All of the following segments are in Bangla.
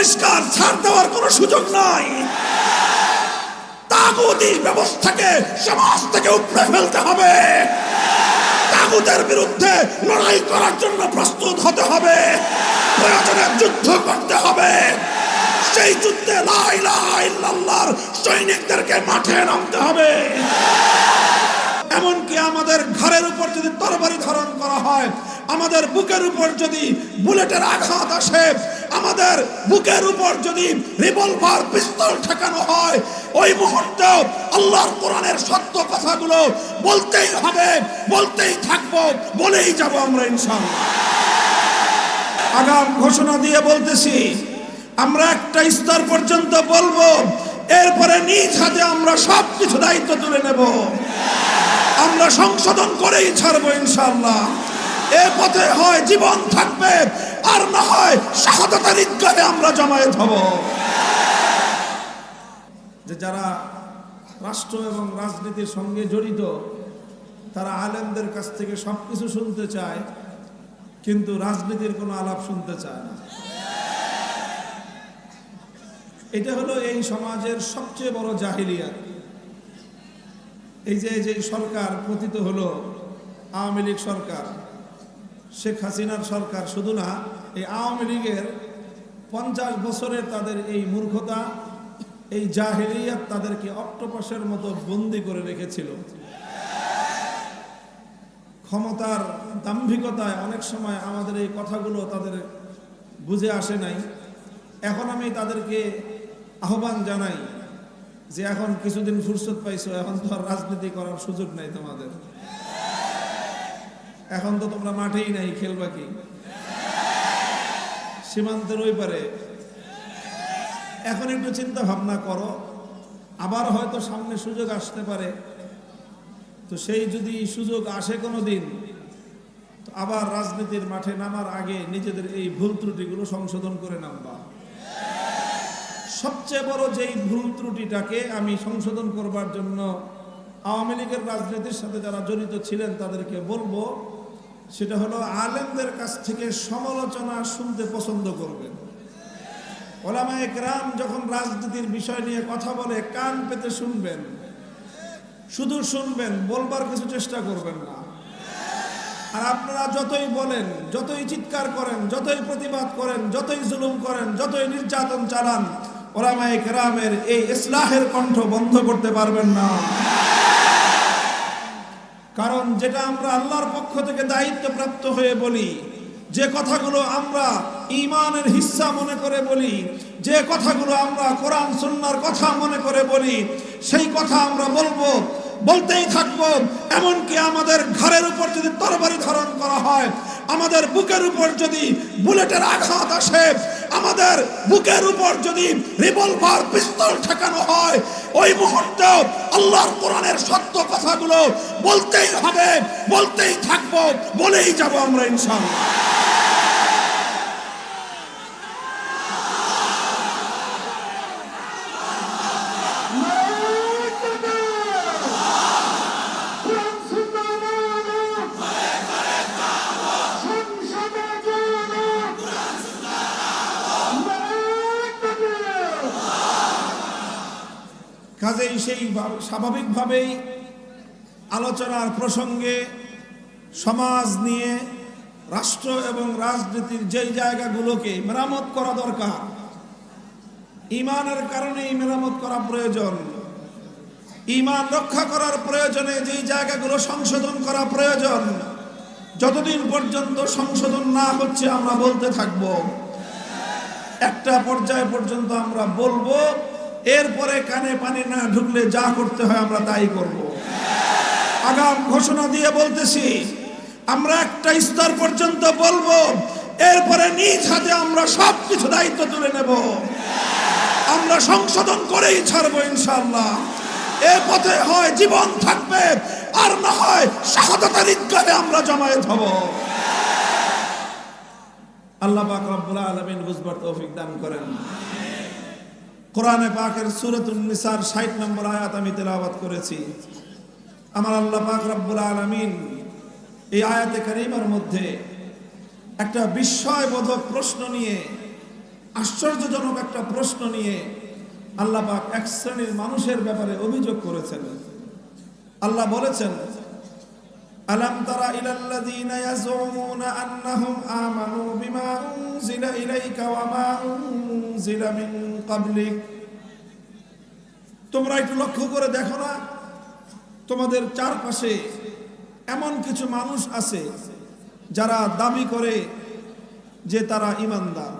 পরিষ্কার ছাড় দেওয়ার কোনো সুযোগ নাই। তাগুতি ব্যবস্থাকে সমাজ থেকে উপড়ে ফেলতে হবে। তাগুতের বিরুদ্ধে লড়াই করার জন্য প্রস্তুত হতে হবে। প্রয়োজনে যুদ্ধ করতে হবে। সেই যুদ্ধে লা ইলাহা ইল্লাল্লাহর সৈনিকদেরকে মাঠে নামতে হবে। এমনকি আমাদের ঘরের উপর যদি তরবারি ধারণ করা হয়, আমাদের বুকের উপর যদি বুলেটের আঘাত আসে, আমাদের বুকের উপর যদি রিভলভার পিস্তল ঠেকানো হয়, ওই মুহূর্তে আল্লাহর কোরআনের সত্য কথাগুলো বলতেই হবে, বলতেই থাকবো, বলেই যাব আমরা ইনশাআল্লাহ। আগাম ঘোষণা দিয়ে বলতেছি, আমরা একটা স্তর পর্যন্ত বলবো, এরপরে নিজ হাতে আমরা সবকিছু দায়িত্ব তুলে নেব। আমরা সংশোধন করেই ছাড়বো ইনশাআল্লাহ। এ পথে হয় জীবন থাকবে, আর না হয় শাহাদাতের ঈদগাহে আমরা জমায়েত হব। যে যারা রাষ্ট্র এবং রাজনীতির সঙ্গে জড়িত, তারা আলেমদের কাছ থেকে সবকিছু শুনতে চায়, কিন্তু রাজনীতির কোনো আলাপ শুনতে চায় না। এটা হলো এই সমাজের সবচেয়ে বড় জাহিলিয়াত। এই যে সরকার পতিত হলো, আওয়ামী লীগ সরকার, শেখ হাসিনার সরকার, শুধু না, এই আওয়ামী লীগের 50 বছরের তাদের এই মূর্খতা, এই জাহিলিয়াত তাদেরকে অক্টোপাসের মতো বন্দী করে রেখেছিল। ক্ষমতার দাম্ভিকতায় অনেক সময় আমাদের এই কথাগুলো তাদের বুঝে আসে নাই। এখন আমি তাদেরকে আহ্বান জানাই যে এখন কিছুদিন ফুরসত পাইছো, এখন তো আর রাজনীতি করার সুযোগ নাই তোমাদের। এখন তো তোমরা মাঠেই নাই, খেলবা কি? সীমান্তের ওই পারে। এখন একটু চিন্তা ভাবনা করো, আবার হয়তো সামনে সুযোগ আসতে পারে। তো সেই যদি সুযোগ আসে কোনো দিন, তো আবার রাজনীতির মাঠে নামার আগে নিজেদের এই ভুল ত্রুটিগুলো সংশোধন করে নামবা। সবচেয়ে বড় যেই ভুল ত্রুটিটাকে আমি সংশোধন করবার জন্য আওয়ামী লীগের রাজনীতির সাথে যারা জড়িত ছিলেন তাদেরকে বলবো, সেটা হলো আলেমদের কাছ থেকে সমালোচনা শুনতে পছন্দ করবেন। ওলামায়ে কেরাম যখন রাজনীতির বিষয় নিয়ে কথা বলে, কান পেতে শুনবেন, শুধু শুনবেন, বলবার কিছু চেষ্টা করবেন না। আর আপনারা যতই বলেন, যতই চিৎকার করেন, যতই প্রতিবাদ করেন, যতই জুলুম করেন, যতই নির্যাতন চালান, ওলামায়ে কেরামের এই ইসলাহের কণ্ঠ বন্ধ করতে পারবেন না। কারণ যেটা আমরা আল্লাহর পক্ষ থেকে দায়িত্বপ্রাপ্ত হয়ে বলি, যে কথাগুলো আমরা ঈমানের হিস্সা মনে করে বলি, যে কথাগুলো আমরা কোরআন সুন্নাহর কথা মনে করে বলি, সেই কথা আমরা বলবো, বলতেই থাকবো। এমনকি আমাদের ঘরের উপর যদি তরবারি ধারণ করা হয়, আমাদের বুকের উপর যদি বুলেটের আঘাত আসে, আমাদের বুকের উপর যদি রিভলভার পিস্তল ঠেকানো হয়, ওই মুহূর্তে আল্লাহর কোরআনের সত্য কথাগুলো বলতেই হবে, বলতেই থাকবো, বলেই যাব আমরা ইনশাআল্লাহ। কাজেই সেই স্বাভাবিকভাবেই আলোচনার প্রসঙ্গে সমাজ নিয়ে রাষ্ট্র এবং রাজনীতির যেই জায়গাগুলোকে মেরামত করা দরকার, ঈমানের কারণেই মেরামত করা প্রয়োজন, ঈমান রক্ষা করার প্রয়োজনে যেই জায়গাগুলো সংশোধন করা প্রয়োজন, যতদিন পর্যন্ত সংশোধন না হচ্ছে আমরা বলতে থাকব। একটা পর্যায় পর্যন্ত আমরা বলবো, এরপরে কানে পানি না ঢুকলে যা করতে হয় আমরা তাই করব। আগাম ঘোষণা দিয়ে বলতেছি, আমরা একটা স্তর পর্যন্ত বলবো, এরপরে নিজ হাতে আমরা সবকিছু দায়িত্ব তুলে নেব। আমরা সংশোধন করেই ছাড়বো ইনশাআল্লাহ। এ পথে হয় জীবন থাকবে, আর না হয় শাহাদাতের ঈদগাহে আমরা জমায়েত হব। আল্লাহ পাক রব্বুল আলামিন বুঝবার তৌফিক দান করেন। কোরআনে পাকের সূরাতুন নিসার 60 নম্বর আয়াত আমি তেলাওয়াত করেছি। আমার আল্লাহ পাক রব্বুল আলামিন এই আয়াতে কারিমার মধ্যে একটা বিস্ময়বোধক প্রশ্ন নিয়ে আশ্চর্যজনক একটা প্রশ্ন নিয়ে আল্লাহ পাক এক শ্রেণীর মানুষের ব্যাপারে অভিযোগ করেছেন। আল্লাহ বলেছেন, আলাম তারা ইলাল্লাযীনা ইয়াজউমুনা আন্নাহুম আমানু বিমা উনজিলা ইলাইকা ওয়া মা উনজিলা মিন ক্বাবলিক। তোমরা একটু লক্ষ্য করে দেখো না, তোমাদের চারপাশে এমন কিছু মানুষ আছে যারা দাবি করে যে তারা ঈমানদার।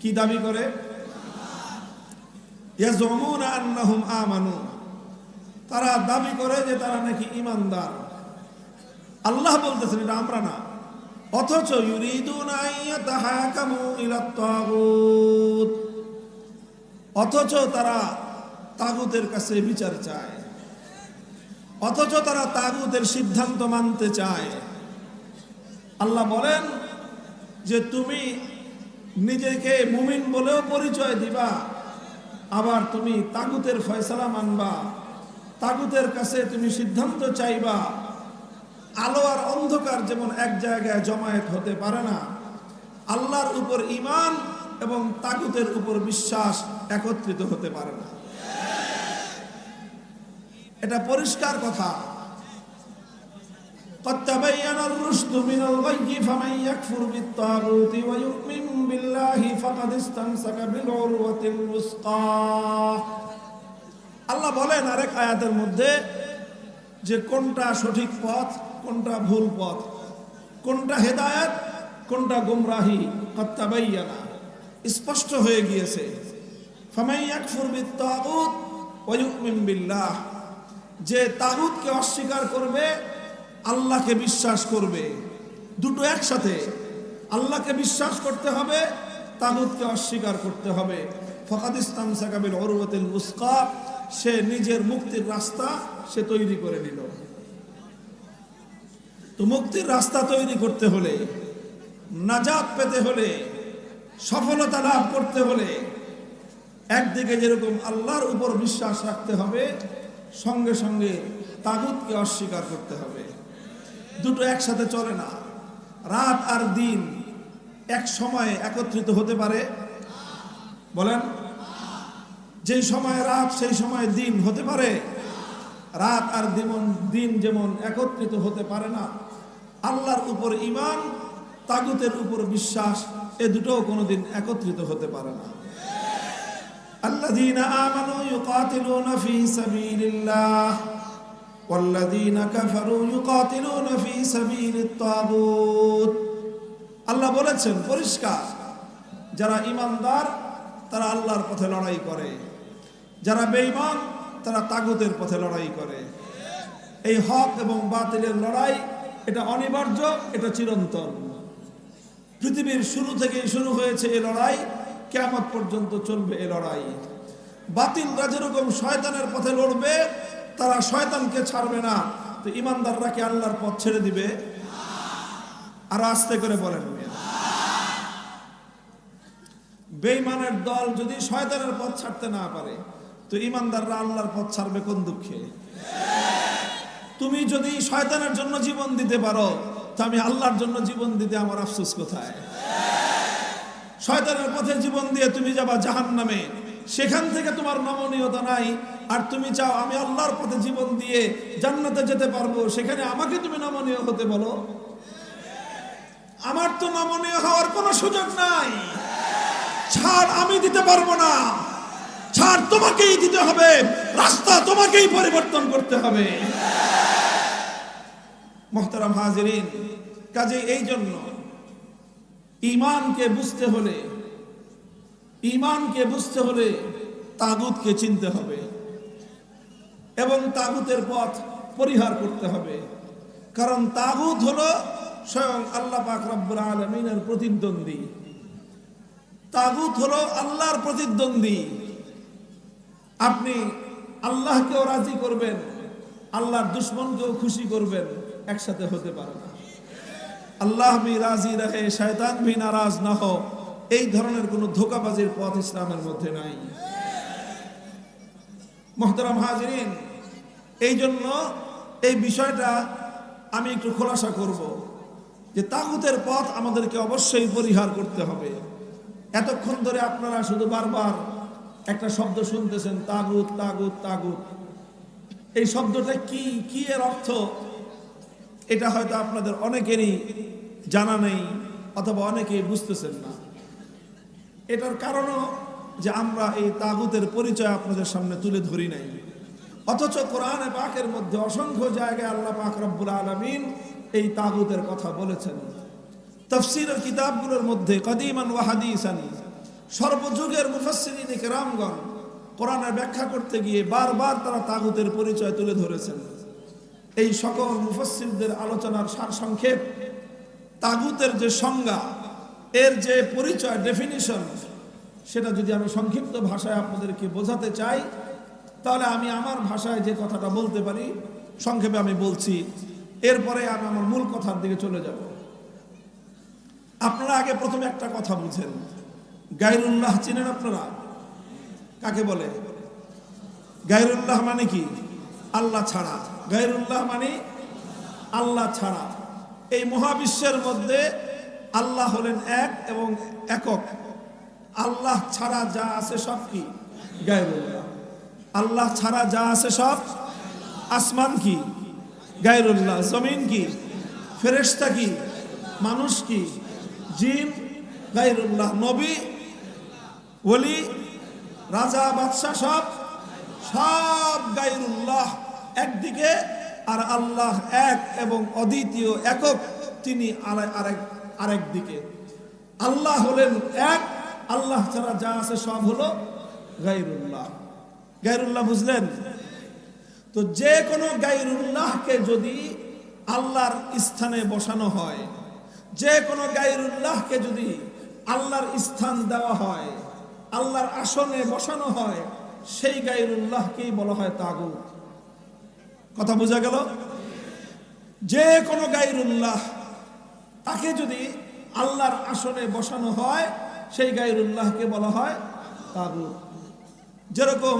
কি দাবি করে? ইয়াজউমুনা আন্নাহুম আমানু, তারা দাবি করে যে তারা নাকি ঈমানদার। আল্লাহ বলতেছেন এটা আমরা না, অথচ ইউরিদুনা আইয়াতাহাকামু ইলাত তাগুত, অথচ তারা তাগুতের কাছে বিচার চায়, অথচ তারা তাগুতের সিদ্ধান্ত মানতে চায়। আল্লাহ বলেন যে তুমি নিজেকে মুমিন বলেও পরিচয় দিবা, আবার তুমি তাগুতের ফয়সালা মানবা, তাগুতের কাছে তুমি সিদ্ধান্ত চাইবা। আলো আর অন্ধকার যেমন এক জায়গায় জমায়েত হতে পারে না, আল্লাহর উপর ঈমান এবং তাগুতের উপর বিশ্বাস একত্রিত হতে পারে না। এটা পরিষ্কার কথা। قد تبين الرشد من الغي فمن يكفر بالطاغوت ويؤمن بالله فقد استمسك بالعروة الوثقى। আল্লাহ বলেন আরেক আয়াতের মধ্যে যে কোনটা সঠিক পথ, কোনটা ভুল পথ, কোনটা হেদায়েত, কোনটা গোমরাহি। قد تبين, স্পষ্ট হয়ে গিয়েছে। فمن يكفر بالطاغوت ويؤمن بالله, যে তাগুতকে অস্বীকার করবে, আল্লাহকে বিশ্বাস করবে। দুটো একসাথে, আল্লাহকে বিশ্বাস করতে হবে, তাগুতকে অস্বীকার করতে হবে। ফাকাদ ইসতামসাকা বিল উরওয়াতিল উসকা, সে নিজের মুক্তির রাস্তা সে তৈরি করে নিল। তো মুক্তির রাস্তা তৈরি করতে হলে, নাজাত পেতে হলে, সফলতা লাভ করতে হলে একদিকে যেরকম আল্লাহর উপর বিশ্বাস রাখতে হবে, সঙ্গে সঙ্গে তাগুতকে অস্বীকার করতে হবে। দুটো একসাথে চলে না। রাত আর দিন এক সময়ে একত্রিত হতে পারে? বলেন, যেই সময় রাত সেই সময় দিন হতে পারে? রাত আর দিন যেমন একত্রিত হতে পারে না, আল্লাহর উপর ঈমান, তাগুতের উপর বিশ্বাস, এ দুটোও কোনোদিন একত্রিত হতে পারে না। আল্লাযীনা আমানু ইউকাতিলুনা ফী সাবিলিল্লাহ ওয়াল্লাযীনা কাফারু ইউকাতিলুনা ফী সাবিলিত তাগুত। আল্লাহ বলেছেন পরিষ্কার, যারা ঈমানদার তারা আল্লাহর পথে লড়াই করে, যারা বেঈমান তারা তাগুতের পথে লড়াই করে। এই হক এবং বাতিলের লড়াই এটা অনিবার্য, এটা চিরন্তন। পৃথিবীর শুরু থেকেই শুরু হয়েছে এই লড়াই, কিয়ামত পর্যন্ত চলবে এই লড়াই। বাতিলরা যেরকম শয়তানের পথে লড়বে, তারা শয়তানকে ছাড়বে না। তো ঈমানদাররা কি আল্লাহর পথ ছেড়ে দিবে? আর আস্তে করে বলেন, বেঈমানের দল যদি শয়তানের পথ ছাড়তে না পারে, তো ঈমানদাররা আল্লাহর পথ ছাড়বে কোন দুঃখে? তুমি যদি শয়তানের জন্য জীবন দিতে পারো, তো আমি আল্লাহর জন্য জীবন দিতে আমার আফসোস কোথায়? শয়তানের পথে জীবন দিয়ে তুমি যাবা জাহান্নামে, সেখান থেকে তোমার নমনীয়তা নাই। আর তুমি চাও আমি আল্লাহর পথে জীবন দিয়ে জান্নাতে যেতে পারবো, সেখানে আমাকে তুমি নমনীয় হতে বলো? আমার তো নমনীয় হওয়ার কোনো সুযোগ নাই। ছাড় আমি দিতে পারবো না, ছাড় তোমাকেই দিতে হবে, রাস্তা তোমাকেই পরিবর্তন করতে হবে। মুহতারাম হাজিরিন, কাজে এই জন্য ঈমানকে বুঝতে হলে তাগুতকে চিনতে হবে এবং তাগুতের পথ পরিহার করতে হবে। কারণ তাগুত হলো স্বয়ং আল্লাহ পাক রব্বুল আলামিনের প্রতিদ্বন্দ্বী। তাগুত হলো আল্লাহর প্রতিদ্বন্দ্বী। আপনি আল্লাহকেও রাজি করবেন, আল্লাহর দুশ্মনকেও খুশি করবেন, একসাথে হতে পারে না। আল্লাহ ভি রাজি রহে শয়তান ভি নারাজ না হো, এই ধরনের কোন ধোঁকাবাজির পথ ইসলামের মধ্যে নাই। মুহতারাম হাজিরিন, এই জন্য এই বিষয়টা আমি একটু খোলাসা করব যে তাগুতের পথ আমাদেরকে অবশ্যই পরিহার করতে হবে। এতক্ষণ ধরে আপনারা শুধু বারবার একটা শব্দ শুনতেছেন, তাগুত তাগুত তাগুত। এই শব্দটা কি, কি এর অর্থ, এটা হয়তো আপনাদের অনেকেরই জানা নেই অথবা অনেকেই বুঝতেছেন না। এটার কারণও যে আমরা এই তাগুতের পরিচয় আপনাদের সামনে তুলে ধরি নাই, অথচ কোরআনে পাকের মধ্যে অসংখ্য জায়গায় আল্লাহ পাক রব্বুল আলামিন এই তাগুতের কথা বলেছেন। তাফসীরের কিতাবগুলোর মধ্যে কদিমান ওয়া হাদিসান সর্বযুগের মুফাসসিরিন কিরামগণ কোরআনের ব্যাখ্যা করতে গিয়ে বারবার তারা তাগুতের পরিচয় তুলে ধরেছেন। এই সকল মুফাসসিরদের আলোচনার সারসংক্ষেপ, তাগুতের যে সংজ্ঞা, এর যে পরিচয়, ডেফিনিশন, সেটা যদি আমি সংক্ষিপ্ত ভাষায় আপনাদেরকে বোঝাতে চাই, তাহলে আমি আমার ভাষায় যে কথাটা বলতে পারি সংক্ষেপে আমি বলছি, এরপরে আমি আমার মূল কথার দিকে চলে যাব। আপনারা আগে প্রথমে একটা কথা বুঝেন, গায়রুল্লাহ চিনেন আপনারা? কাকে বলে? গায়রুল্লাহ মানে কি? আল্লাহ ছাড়া। গায়রুল্লাহ মানে আল্লাহ ছাড়া। এই মহাবিশ্বের মধ্যে আল্লাহ হলেন এক এবং একক। আল্লাহ ছাড়া যা আছে সব কি? গায়রুল্লাহ। আল্লাহ ছাড়া যা আছে সব, আসমান কি? গায়রুল্লাহ। জমিন কি? ফেরেশতা কি? মানুষ কি? জিন গায়রুল্লাহ। নবী, ওলি, রাজা, বাদশা সব সব গায়রুল্লাহ একদিকে, আর আল্লাহ এক এবং অদ্বিতীয় একক, তিনি আরেক দিকে। আল্লাহ হলেন এক, আল্লাহ ছাড়া যা আছে সব হলো গায়রুল্লাহ। গায়রুল্লাহ বুঝলেন? তো যে কোনো গায়রুল্লাহকে যদি আল্লাহর স্থানে বসানো হয়, যে কোনো গায়রুল্লাহকে যদি আল্লাহর স্থান দেওয়া হয়, আল্লাহর আসনে বসানো হয়, সেই গায়রুল্লাহকেই বলা হয় তাগুত। কথা বোঝা গেল? যে কোনো গায়রুল্লাহ, তাকে যদি আল্লাহর আসনে বসানো হয়, সেই গায়রুল্লাহকে বলা হয় তাগুত। যেরকম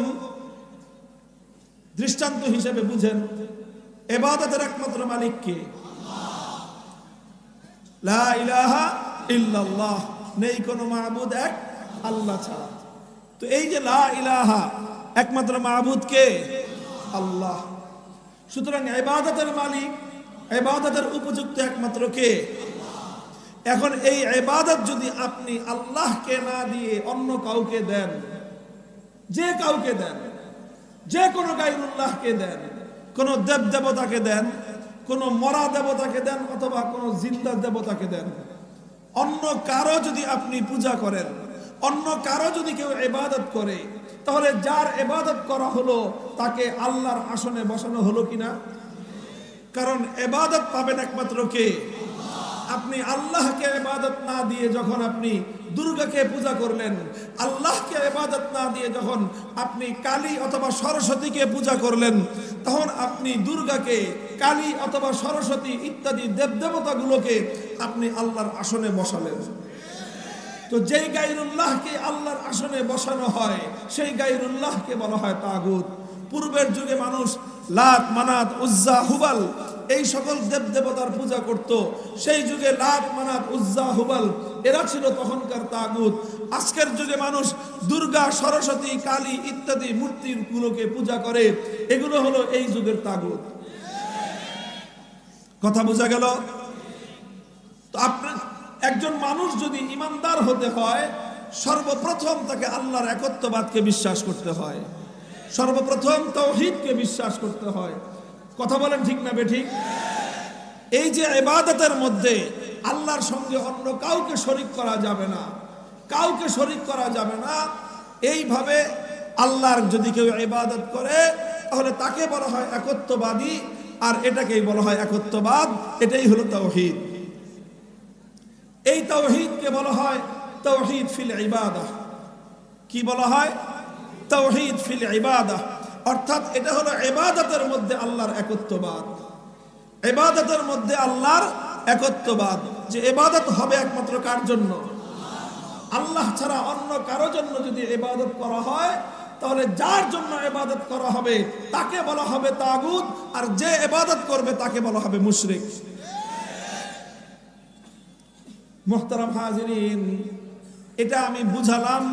দৃষ্টান্ত হিসেবে বুঝেন, ইবাদতের একমাত্র মালিক কে? লা ইলাহা ইল্লাল্লাহ, নেই কোনো মাবুদ এক আল্লাহ ছাড়া। তো এই যে লা ইলাহা, একমাত্র মাবুদ কে? আল্লাহ। সুতরাং ইবাদতের মালিক, ইবাদতের উপযুক্ত একমাত্র কে? এখন এই ইবাদত যদি আপনি আল্লাহকে না দিয়ে অন্য কাউকে দেন, যে কাউকে দেন, যে কোনো গায়রুল্লাহকে দেন, কোনো দেব দেবতাকে দেন, কোনো মরা দেবতাকে দেন, অথবা কোনো জিন্দা দেবতাকে দেন, অন্য কারো যদি আপনি পূজা করেন, অন্য কারো যদি কেউ ইবাদত করে, তাহলে যার ইবাদত করা হলো তাকে আল্লাহর আসনে বসানো হলো কিনা? কারণ ইবাদত পাবেন একমাত্র কে? আপনি আল্লাহকে ইবাদত না দিয়ে যখন আপনি দুর্গাকে পূজা করলেন, আল্লাহকে ইবাদত না দিয়ে যখন আপনি কালী অথবা সরস্বতীকে পূজা করলেন, তখন আপনি দুর্গাকে, কালী অথবা সরস্বতী ইত্যাদি দেবদেবতাগুলোকে আপনি আল্লাহর আসনে বসালেন। তো যেই গায়রুল্লাহকে আল্লাহর আসনে বসানো হয়, সেই গায়রুল্লাহকে বলা হয় তাগুত। পূর্বের যুগে মানুষ লাত, মানাত, উজ্জা, হুবাল এই সকল দেবদেবতার পূজা করত। সেই যুগে লাত, মানাত, উজ্জা, হুবাল এরা ছিল তখনকার তাগুত। আজকের যুগে মানুষ দুর্গা, সরস্বতী, কালী ইত্যাদি মূর্তিগুলোকে পূজা করে, এগুলো হলো এই যুগের তাগুত। কথা বোঝা গেল? তো আপনার একজন মানুষ যদি ইমানদার হতে হয়, সর্বপ্রথম তাকে আল্লাহর একত্ববাদকে বিশ্বাস করতে হয়, সর্বপ্রথম তাওহীদকে বিশ্বাস করতে হয়। কথা বলেন ঠিক না বেঠিক? এই যে ইবাদতের মধ্যে আল্লাহর সঙ্গে অন্য কাউকে শরীক করা যাবে না, কাউকে শরীক করা যাবে না। এইভাবে আল্লাহর যদি কেউ ইবাদত করে, তাহলে তাকে বলা হয় একত্ববাদী, আর এটাকেই বলা হয় একত্ববাদ। এটাই হলো তাওহীদ। এই তাওহীদকে বলা হয় তাওহীদ ফিল ইবাদাহ। কি বলা হয়? তাওহীদ ফিল ইবাদাহ। অর্থাৎ এটা হলো ইবাদতের মধ্যে আল্লাহর একত্ববাদ, ইবাদতের মধ্যে আল্লাহর একত্ববাদ। যে ইবাদত হবে একমাত্র কার জন্য? আল্লাহ ছাড়া অন্য কারো জন্য যদি ইবাদত করা হয়, তাহলে যার জন্য ইবাদত করা হবে তাকে বলা হবে তাগুত, আর যে ইবাদত করবে তাকে বলা হবে মুশরিক। মুহতারাম হাজিরিন, এটা আমি বুঝালাম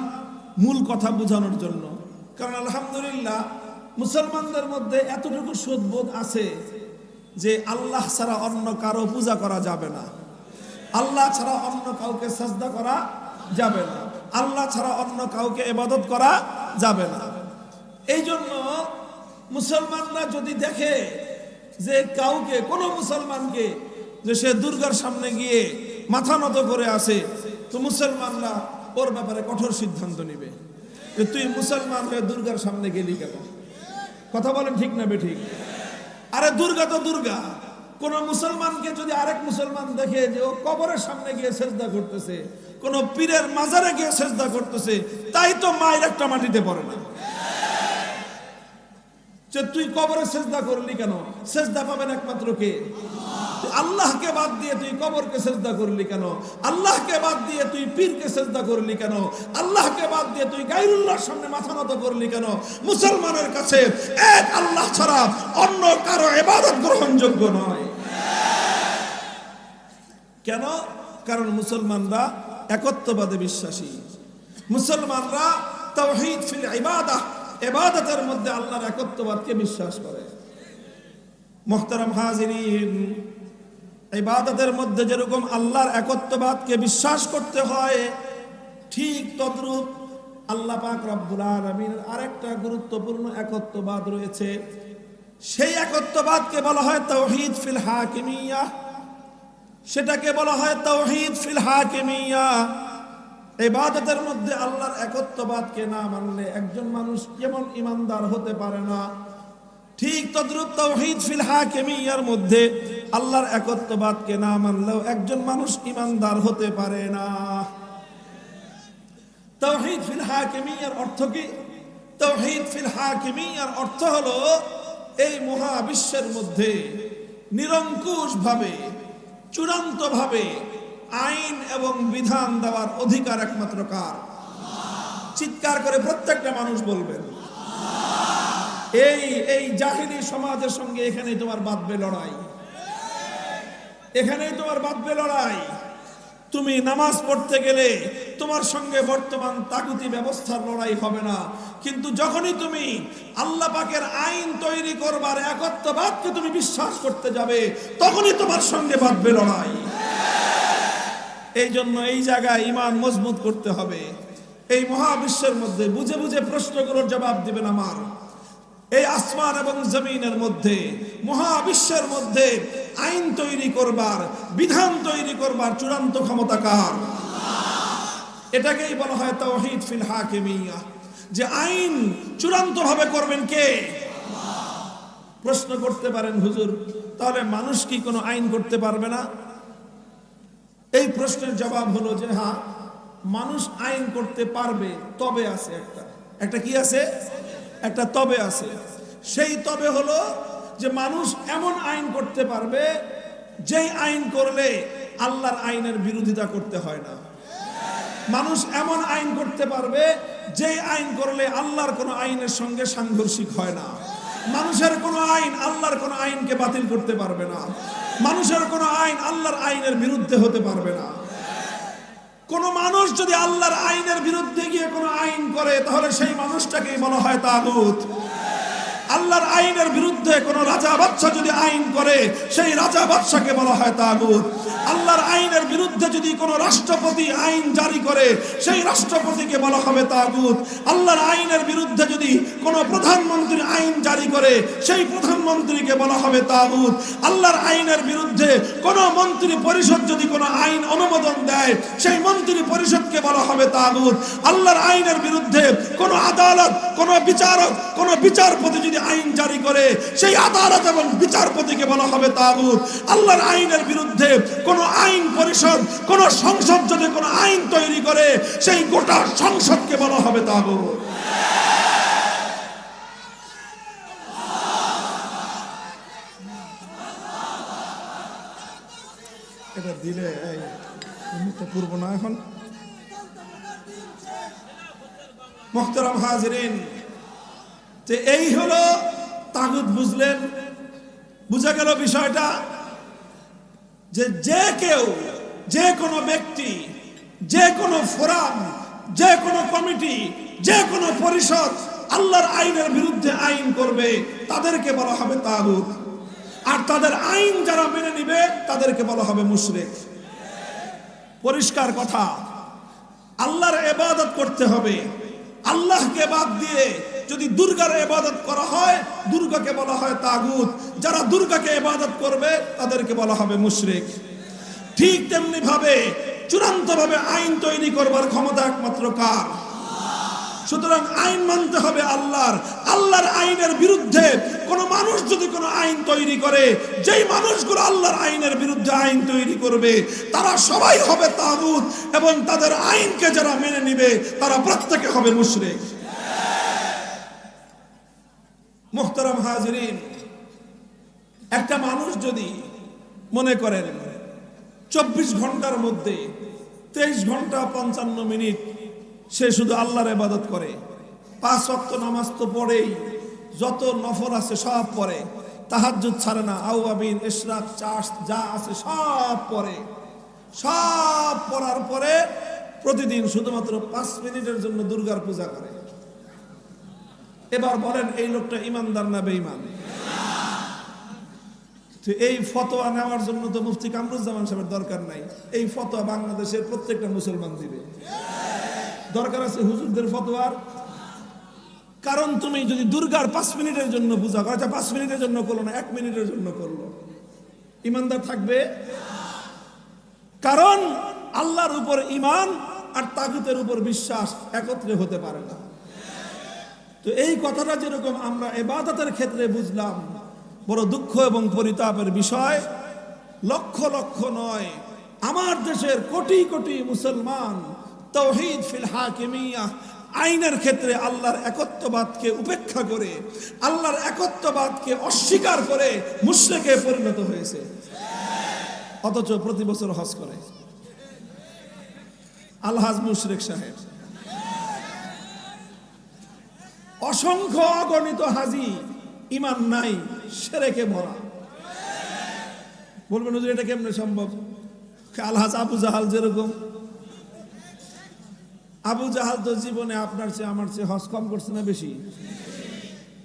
মূল কথা বোঝানোর জন্য। কারণ আলহামদুলিল্লাহ মুসলমানদের মধ্যে এতটুকু সুদবোধ আছে যে আল্লাহ ছাড়া অন্য কারো পূজা করা যাবে না, আল্লাহ ছাড়া অন্য কাউকে সাজদা করা যাবে না, আল্লাহ ছাড়া অন্য কাউকে ইবাদত করা যাবে না। এই জন্য মুসলমানরা যদি দেখে যে কাউকে, কোনো মুসলমানকে যে সে দুর্গার সামনে গিয়ে মাথা নত করে আসে, তো মুসলমানরা ওর ব্যাপারে কঠোর সিদ্ধান্ত নিবে যে তুই মুসলমান হয়ে দুর্গার সামনে গেলি কেন? কথা বলেন ঠিক না বেঠিক? আরে দুর্গা তো দুর্গা। কোন মুসলমানকে যদি আরেক মুসলমান দেখে যে ও কবরের সামনে গিয়ে সেজদা করতেছে, কোন পীরের মাজারে গিয়ে সেজদা করতেছে, তাই তো মায়ের একটা মাটিতে পড়ে না। যে তুই কবরে সেজদা করলি কেন? সেজদা পাবেন একমাত্র কে? আল্লাহকে বাদ দিয়ে তুই কবরকে সেজদা করলি কেন? আল্লাহকে বাদ দিয়ে তুই পীরকে সেজদা করলি কেন? আল্লাহকে বাদ দিয়ে তুই গায়রুল্লাহর সামনে মাথা নত করলি কেন? মুসলমানের কাছে এক আল্লাহ ছাড়া অন্য কারো ইবাদত গ্রহণযোগ্য নয়। কেন? কারণ মুসলমানরা একত্ববাদে বিশ্বাসী। মুসলমানরা তাওহীদ ফিল ইবাদাহ, ইবাদতের মধ্যে আল্লাহর একত্ববাদকে বিশ্বাস করে। মুহতারাম হাজিরিন, ইবাদতের মধ্যে যেরকম আল্লাহর একত্ববাদকে বিশ্বাস করতে হয়, ঠিক তদ্রূপ আল্লাহ পাক রব্বুল আলামিনের আরেকটা গুরুত্বপূর্ণ একত্ববাদ রয়েছে। সেই একত্ববাদকে বলা হয় তাওহীদ ফিল হাকিমিয়াহ। সেটাকে বলা হয় তাওহীদ ফিল হাকিমিয়াহ। ইবাদতের মধ্যে আল্লাহর একত্ববাদকে না মানলে একজন মানুষ যেমন ঈমানদার হতে পারে না, ঠিক তদ্রূপ তাওহীদ ফিল হাকিমিয়ার মধ্যে আল্লাহর একত্ববাদকে না মানলেও একজন মানুষ ঈমানদার হতে পারে না। তাওহীদ ফিল হাকিমিয়ার অর্থ কি? তাওহীদ ফিল হাকিমিয়ার অর্থ হলো এই মহাবিশ্বের মধ্যে নিরঙ্কুশভাবে, চূড়ান্তভাবে আইন এবং বিধান দেওয়ার অধিকার একমাত্র কার? চিৎকার করে প্রত্যেকটা মানুষ বলবেন। এই জাহিলি সমাজের সঙ্গে এখানেই তোমার বাঁধবে লড়াই, এখানেই তোমার বাঁধবে লড়াই। তুমি নামাজ পড়তে গেলে তোমার সঙ্গে বর্তমান তাগুতি ব্যবস্থার লড়াই হবে না, কিন্তু যখনই তুমি আল্লাহ পাকের আইন তৈরি করবার একত্ববাদকে তুমি বিশ্বাস করতে যাবে, তখনই তোমার সঙ্গে বাঁধবে লড়াই। এই জন্য এই জায়গায় ঈমান মজবুত করতে হবে। এই মহাবিশ্বের মধ্যে বুঝে বুঝে প্রশ্নগুলোর জবাব দিবেন আমার। এই আসমান এবং জমিনের মধ্যে, মহাবিশ্বের মধ্যে আইন তৈরি করবার, বিধান তৈরি করবার চূড়ান্ত ক্ষমতা কার? এটাকেই বলা হয় তাওহীদ ফিল হাকিমিয়াহ, যে আইন চূড়ান্ত ভাবে করবেন কে? প্রশ্ন করতে পারেন, হুজুর তাহলে মানুষ কি কোনো আইন করতে পারবে না? এই প্রশ্নের জবাব হলো যে হ্যাঁ, মানুষ আইন করতে পারবে, তবে আছে একটা কি আছে? একটা তবে আছে। সেই তবে হলো যে মানুষ এমন আইন করতে পারবে যেই আইন করলে আল্লাহর আইনের বিরোধিতা করতে হয় না। মানুষ এমন আইন করতে পারবে যেই আইন করলে আল্লাহর কোনো আইনের সঙ্গে সাংঘর্ষিক হয় না। মানুষের কোনো আইন আল্লাহর কোনো আইনকে বাতিল করতে পারবে না। মানুষের কোনো আইন আল্লাহর আইনের বিরুদ্ধে হতে পারবে না। কোন মানুষ যদি আল্লাহর আইনের বিরুদ্ধে গিয়ে কোনো আইন করে, তাহলে সেই মানুষটাকেই বলা হয় তাগুত। আল্লাহর আইনের বিরুদ্ধে কোন রাজা বাদশা যদি আইন করে, সেই রাজা বাদশাকে বলা হয় তাগুত। আল্লাহর আইনের বিরুদ্ধে যদি কোন রাষ্ট্রপতি আইন জারি করে, সেই রাষ্ট্রপতিকে বলা হবে তাগুত। আল্লাহর আইনের বিরুদ্ধে যদি কোন প্রধানমন্ত্রী আইন জারি করে, সেই প্রধানমন্ত্রীকে বলা হবে তাগুত। আল্লাহর আইনের বিরুদ্ধে কোন মন্ত্রী পরিষদ যদি কোন আইন অনুমোদন দেয়, সেই মন্ত্রী পরিষদকে বলা হবে তাগুত। আল্লাহর আইনের বিরুদ্ধে কোন আদালত, কোন বিচারক, কোন বিচারপতি যদি আইন জারি করে, সেই আদালত এবং বিচারপতিকে বলা হবে তাগুত। আল্লাহর আইনের বিরুদ্ধে কোন আইন পরিষদ, কোন সংসদ যদি কোন আইন তৈরি করে, সেই গোটা সংসদকে বলা হবে তাগুত। এটা দিলে পূর্ব না এখন। মুহতারাম হাজিরিন, যে এই হলো তাগুত। বুঝলেন? বুঝা গেল বিষয়টা? যে কেউ, যে কোনো ব্যক্তি, যে কোনো ফোরাম যে কোনো কমিটি, যে কোনো পরিষদ আল্লাহর আইনের বিরুদ্ধে আইন করবে তাদেরকে বলা হবে তাগুত, আর তাদের আইন যারা মেনে নিবে তাদেরকে বলা হবে মুশরিক। পরিষ্কার কথা। আল্লাহর ইবাদত করতে হবে। আল্লাহকে বাদ দিয়ে যদি দুর্গার ইবাদত করা হয়, দুর্গাকে বলা হয় তাগুত। যারা দুর্গাকে ইবাদত করবে তাদেরকে বলা হবে মুশরিক। ঠিক তেমনি ভাবে চূড়ান্ত ভাবে আইন তৈরি করবার ক্ষমতা একমাত্র কার? সুতরাং আইন মানতে হবে আল্লাহর। আল্লাহর আইনের বিরুদ্ধে কোন মানুষ যদি কোনো আইন তৈরি করে, যেই মানুষগুলো আল্লাহর আইনের বিরুদ্ধে আইন তৈরি করবে তারা সবাই হবে তাগুত, এবং তাদের আইনকে যারা মেনে নিবে তারা প্রত্যেকে হবে মুশরিক। মুহতারাম হাজিরিন, একটা মানুষ যদি মনে করেন 24 ঘন্টার মধ্যে 23 ঘন্টা 55 মিনিট সে শুধু আল্লাহর ইবাদত করে, 5 ওয়াক্ত নামাজ তো পড়েই, যত নফল আছে সব পড়ে, তাহাজ্জুদ ছাড়ে না, আওয়াবিন, ইশরাক, চাষ যা আছে সব পড়ে, সব পড়ার পরে প্রতিদিন শুধুমাত্র 5 মিনিটের জন্য দুর্গার পূজা করে। এবার বলেন এই লোকটা ইমানদার না বেঈমান? তো এই ফতোয়া নেওয়ার জন্য তো মুফতি কামরুজ্জামান সাহেবের দরকার নাই। এই ফতোয়া বাংলাদেশের প্রত্যেকটা মুসলমান দিবে। দরকার আছে হুজুরদের ফতোয়ার? কারণ তুমি যদি দুর্গার 5 মিনিটের জন্য পূজা করো, 5 মিনিটের জন্য করলো না, 1 মিনিটের জন্য করলো, ইমানদার থাকবে? কারণ আল্লাহর উপর ঈমান আর তাগুতের উপর বিশ্বাস একত্রে হতে পারে না। তো এই কথাটা যেরকম আমরা ইবাদতের ক্ষেত্রে বুঝলাম, বড় দুঃখ এবং পরিতাপের বিষয়, লক্ষ লক্ষ নয়, আমার দেশের কোটি কোটি মুসলমান তাওহীদ ফিল হাকিমিয়াহ, আইনের ক্ষেত্রে আল্লাহর একত্ববাদকে উপেক্ষা করে, আল্লাহর একত্ববাদকে অস্বীকার করে মুশরিকে পরিণত হয়েছে, অথচ প্রতি বছর হজ করে। আলহাজ মুশরিক সাহেব, অসংখ্য অগণিত হাজি ঈমান নাই, শিরকে ভরা। বলবেন হুজুর এটা কেমনে সম্ভব? আলহাজ আবু জাহাল যেরকম, আবু জাহাল তো জীবনে আপনার চেয়ে আমার চেয়ে হজ কম করছে না বেশি?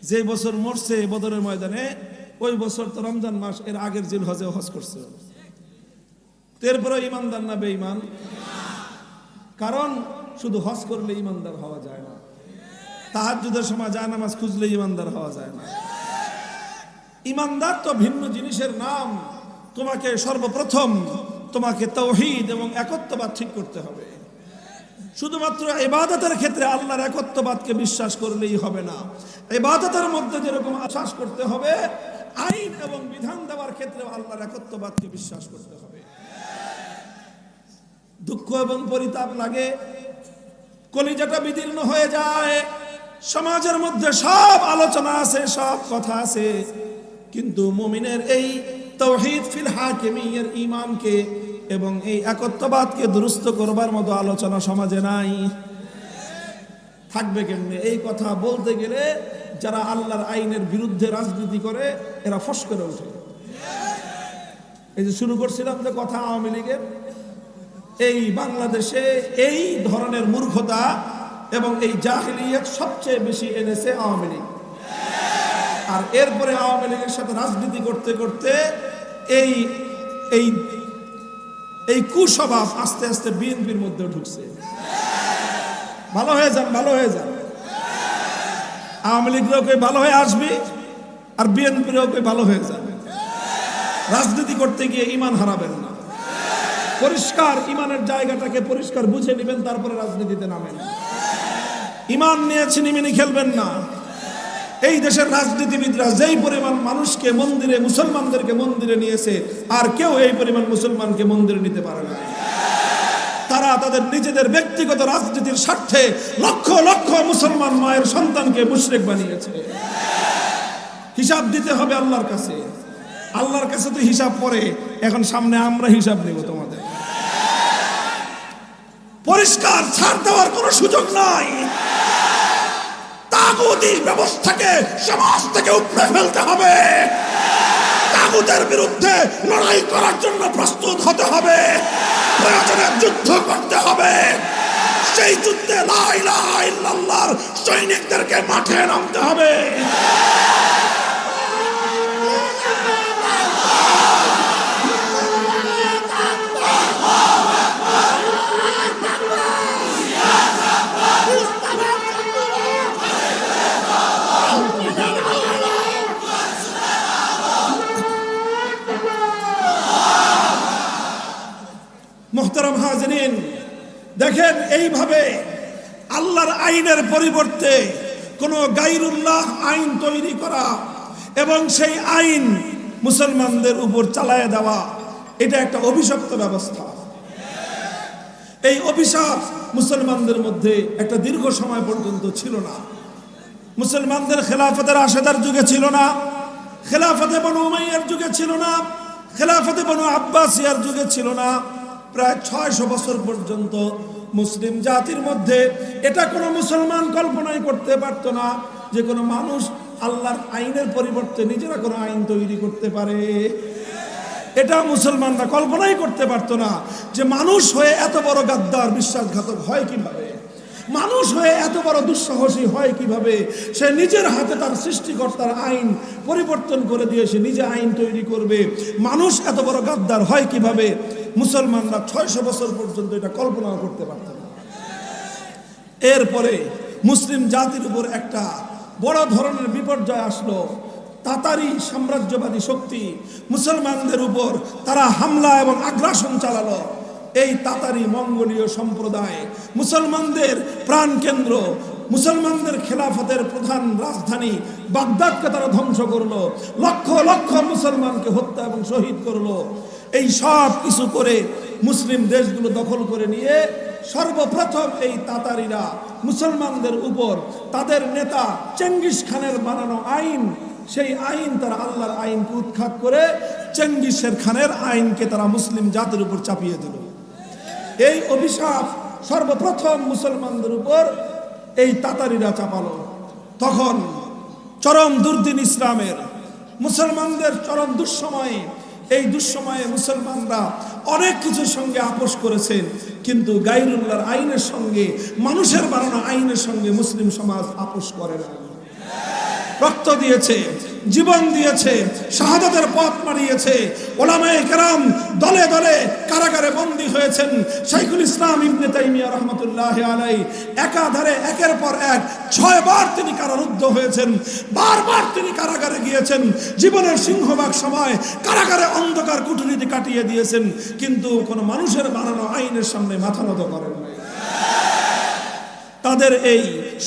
যে বছর মরছে বদরের ময়দানে, ওই বছর তো রমজান মাস এর আগের জিল হজে হজ করছে। এরপরে ইমানদার না বেঈমান? কারণ শুধু হজ করলে ইমানদার হওয়া যায় না, তাহাজ্জুদের সময় জানামাজ খুঁজলে ইমানদার হওয়া যায় না। ইমানদার তো ভিন্ন জিনিসের নাম। তোমাকে সর্বপ্রথম তোমাকে তাওহীদ এবং একত্ববাদ ঠিক করতে হবে। শুধুমাত্র ইবাদতের ক্ষেত্রে আল্লাহর একত্ববাদকে বিশ্বাস করলেই হবে না, ইবাদতের মধ্যে যেরকম বিশ্বাস করতে হবে, আইন এবং বিধান দেওয়ার ক্ষেত্রে আল্লাহর একত্ববাদকে বিশ্বাস করতে হবে। দুঃখ এবং পরিতাপ লাগে, কলিজাটা বিদীর্ণ হয়ে যায়। সমাজের মধ্যে সব আলোচনা আছে, সব কথা আছে, কিন্তু মুমিনের এই তাওহীদ ফিল হাকিমিয়ার ঈমানকে এবং এই একত্ববাদকে দুরুস্ত করবার মতো আলোচনা সমাজে নাই। থাকবে কেমনে? এই কথা বলতে গেলে যারা আল্লাহর আইনের বিরুদ্ধে রাজনীতি করে এরা ফস করে ওঠে। এই যে শুরু করছিলাম যে কথা আওয়ামী লীগের, এই বাংলাদেশে এই ধরনের মূর্খতা এবং এই জাহিলিয়াত সবচেয়ে বেশি এনেছে আওয়ামী লীগ। আর এরপরে আওয়ামী লীগের সাথে রাজনীতি করতে করতে এই এই এই কুস্বভাব আস্তে আস্তে বিএনপির মধ্যে ঢুকছে। ভালো হয়ে যান, ভালো হয়ে যান। আওয়ামী লীগরাও কই ভালো হয়ে আসবে, আর বিএনপিরাও কই ভালো হয়ে যাবে। রাজনীতি করতে গিয়ে ঈমান হারাবেন না, পরিষ্কার ঈমানের জায়গাটাকে পরিষ্কার বুঝে নেবেন, তারপরে রাজনীতিতে নামেন। ঈমান নিয়ে ছিনিমিনি খেলবেন না। এই দেশের রাজনীতিবিদরা যেই পরিমাণ মানুষকে মন্দিরে, মুসলমানদেরকে মন্দিরে নিয়েছে, আর কেউ এই পরিমাণ মুসলমানকে মন্দিরে নিতে পারে না। তারা তাদের নিজেদের ব্যক্তিগত রাজনীতির স্বার্থে লক্ষ লক্ষ মুসলমান মায়ের সন্তানকে মুশরিক বানিয়েছে। হিসাব দিতে হবে আল্লাহর কাছে। আল্লাহর কাছে তো হিসাব পরে, এখন সামনে আমরা হিসাব নেব তোমাদের। পরিষ্কার, ছাড় দেওয়ার কোনো সুযোগ নাই। তাগুতি ব্যবস্থাকে সমাজ থেকে উপড়ে ফেলতে হবে। তাগুতের বিরুদ্ধে লড়াই করার জন্য প্রস্তুত হতে হবে, প্রয়োজনে যুদ্ধ করতে হবে। সেই যুদ্ধে লা ইলাহা ইল্লাল্লাহর সৈনিকদেরকে মাঠে নামতে হবে। মুহতারাম হাজিরিন, দেখেন এইভাবে আল্লাহর আইনের পরিবর্তে কোন গায়রুল্লাহ আইন তৈরি করা এবং সেই আইন মুসলমানদের উপর চালায় দেওয়া, এটা একটা অভিশপ্ত ব্যবস্থা। এই অভিশাপ মুসলমানদের মধ্যে একটা দীর্ঘ সময় পর্যন্ত ছিল না। মুসলমানদের খেলাফতের রাশেদার যুগে ছিল না, খেলাফতে বনু উমাইয়ার যুগে ছিল না, খেলাফতে বনু আব্বাসিয়ার যুগে ছিল না। প্রায় 600 বছর পর্যন্ত মুসলিম জাতির মধ্যে এটা কোনো মুসলমান কল্পনাই করতে পারত না যে কোনো মানুষ আল্লাহর আইনের পরিবর্তে নিজেরা কোনো আইন তৈরি করতে পারে। এটা মুসলমানরা কল্পনাই করতে পারত না যে মানুষ হয়ে এত বড় গাদ্দার বিশ্বাসঘাতক হয় কিভাবে, মানুষ হয়ে এত বড় দুঃসাহসী হয় কিভাবে। সে নিজের হাতে তার সৃষ্টিকর্তার আইন পরিবর্তন করে দিয়ে সে নিজে আইন তৈরি করবে। মানুষ এত বড় গাদ্দার হয় কিভাবে, মুসলমানরা 600 বছর পর্যন্ত এটা কল্পনাও করতে পারত না। এরপরে মুসলিম জাতির উপর একটা বড় ধরনের বিপর্যয় আসলো। তাতারি সাম্রাজ্যবাদী শক্তি মুসলমানদের উপর তারা হামলা এবং আগ্রাসন চালালো। এই তাতারি মঙ্গোলীয় সম্প্রদায় মুসলমানদের প্রাণকেন্দ্র, মুসলমানদের খেলাফতের প্রধান রাজধানী বাগদাদকে তারা ধ্বংস করলো, লক্ষ লক্ষ মুসলমানকে হত্যা এবং শহীদ করলো। এই সব কিছু করে মুসলিম দেশগুলো দখল করে নিয়ে সর্বপ্রথম এই তাতারিরা মুসলমানদের উপর তাদের নেতা চেঙ্গিস খানের বানানো আইন, সেই আইন তারা আল্লাহর আইনকে উৎখাত করে চেঙ্গিসের খানের আইনকে তারা মুসলিম জাতির উপর চাপিয়ে দিল। এই অভিশাপ সর্বপ্রথম মুসলমানদের উপর এই তাতারিরা চাপালো। তখন চরম দুর্দিন ইসলামের, মুসলমানদের চরম দুঃসময়ে, এই দুঃসময়ে মুসলমানরা অনেক কিছুর সঙ্গে আপোষ করেছেন, কিন্তু গায়রুল্লাহর আইনের সঙ্গে, মানুষের বানানো আইনের সঙ্গে মুসলিম সমাজ আপোষ করে না। রক্ত দিয়েছে, জীবন দিয়েছে, শাহাদাতের পথ মারিয়েছে। ওলামায়ে কেরাম দলে দলে কারাগারে বন্দী হয়েছেন। শাইখুল ইসলাম ইবনে তাইমিয়া রাহমাতুল্লাহি আলাইহি একাধারে একের পর এক 6 বার তিনি কারারুদ্ধ হয়েছেন। বারবার তিনি কারাগারে গিয়েছেন। জীবনের সিংহভাগ সময় কারাগারে অন্ধকার কুঠুরিতে কাটিয়ে দিয়েছেন, কিন্তু কোনো মানুষের বানানো আইনের সামনে মাথা নত করেন নাই। তাদের এই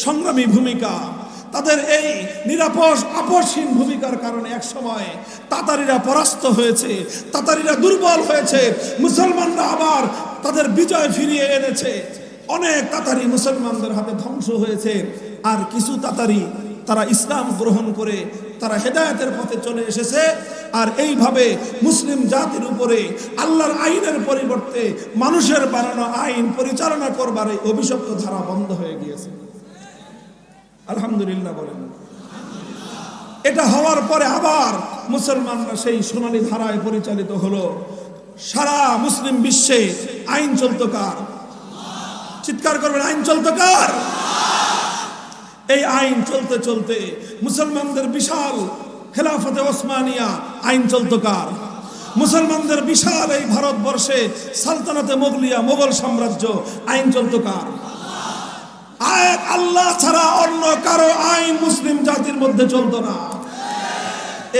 সংগ্রামী ভূমিকা, তাদের এই নিরাপদ আপোষহীন ভূমিকার কারণে এক সময় তাতারিরা পরাস্ত হয়েছে, তাতারিরা দুর্বল হয়েছে, মুসলমানরা আবার তাদের বিজয় ফিরিয়ে এনেছে। অনেক তাতারি মুসলমানদের হাতে ধ্বংস হয়েছে, আর কিছু তাতারি তারা ইসলাম গ্রহণ করে তারা হেদায়েতের পথে চলে এসেছে। আর এইভাবে মুসলিম জাতির উপরে আল্লাহর আইনের পরিবর্তে মানুষের বানানো আইন পরিচালনা করবার এই অভিশপ্ত ধারা বন্ধ হয়ে গিয়েছে। আলহামদুলিল্লাহ বলেন। এটা হওয়ার পরে আবার মুসলমানরা সেই সোনালী ধারায় পরিচালিত হলো। সারা মুসলিম বিশ্বে আইন চলতো কার? চিৎকার করবেন, আইন চলতো কার? এই আইন চলতে চলতে মুসলমানদের বিশাল খেলাফতে ওসমানিয়া আইন চলতো কার? মুসলমানদের বিশাল এই ভারতবর্ষে সালতানাতে মোগলিয়া মোগল সাম্রাজ্য আইন চলতো কার? আল্লাহ ছাড়া অন্য কারো আইন মুসলিম জাতির মধ্যে চলতো না।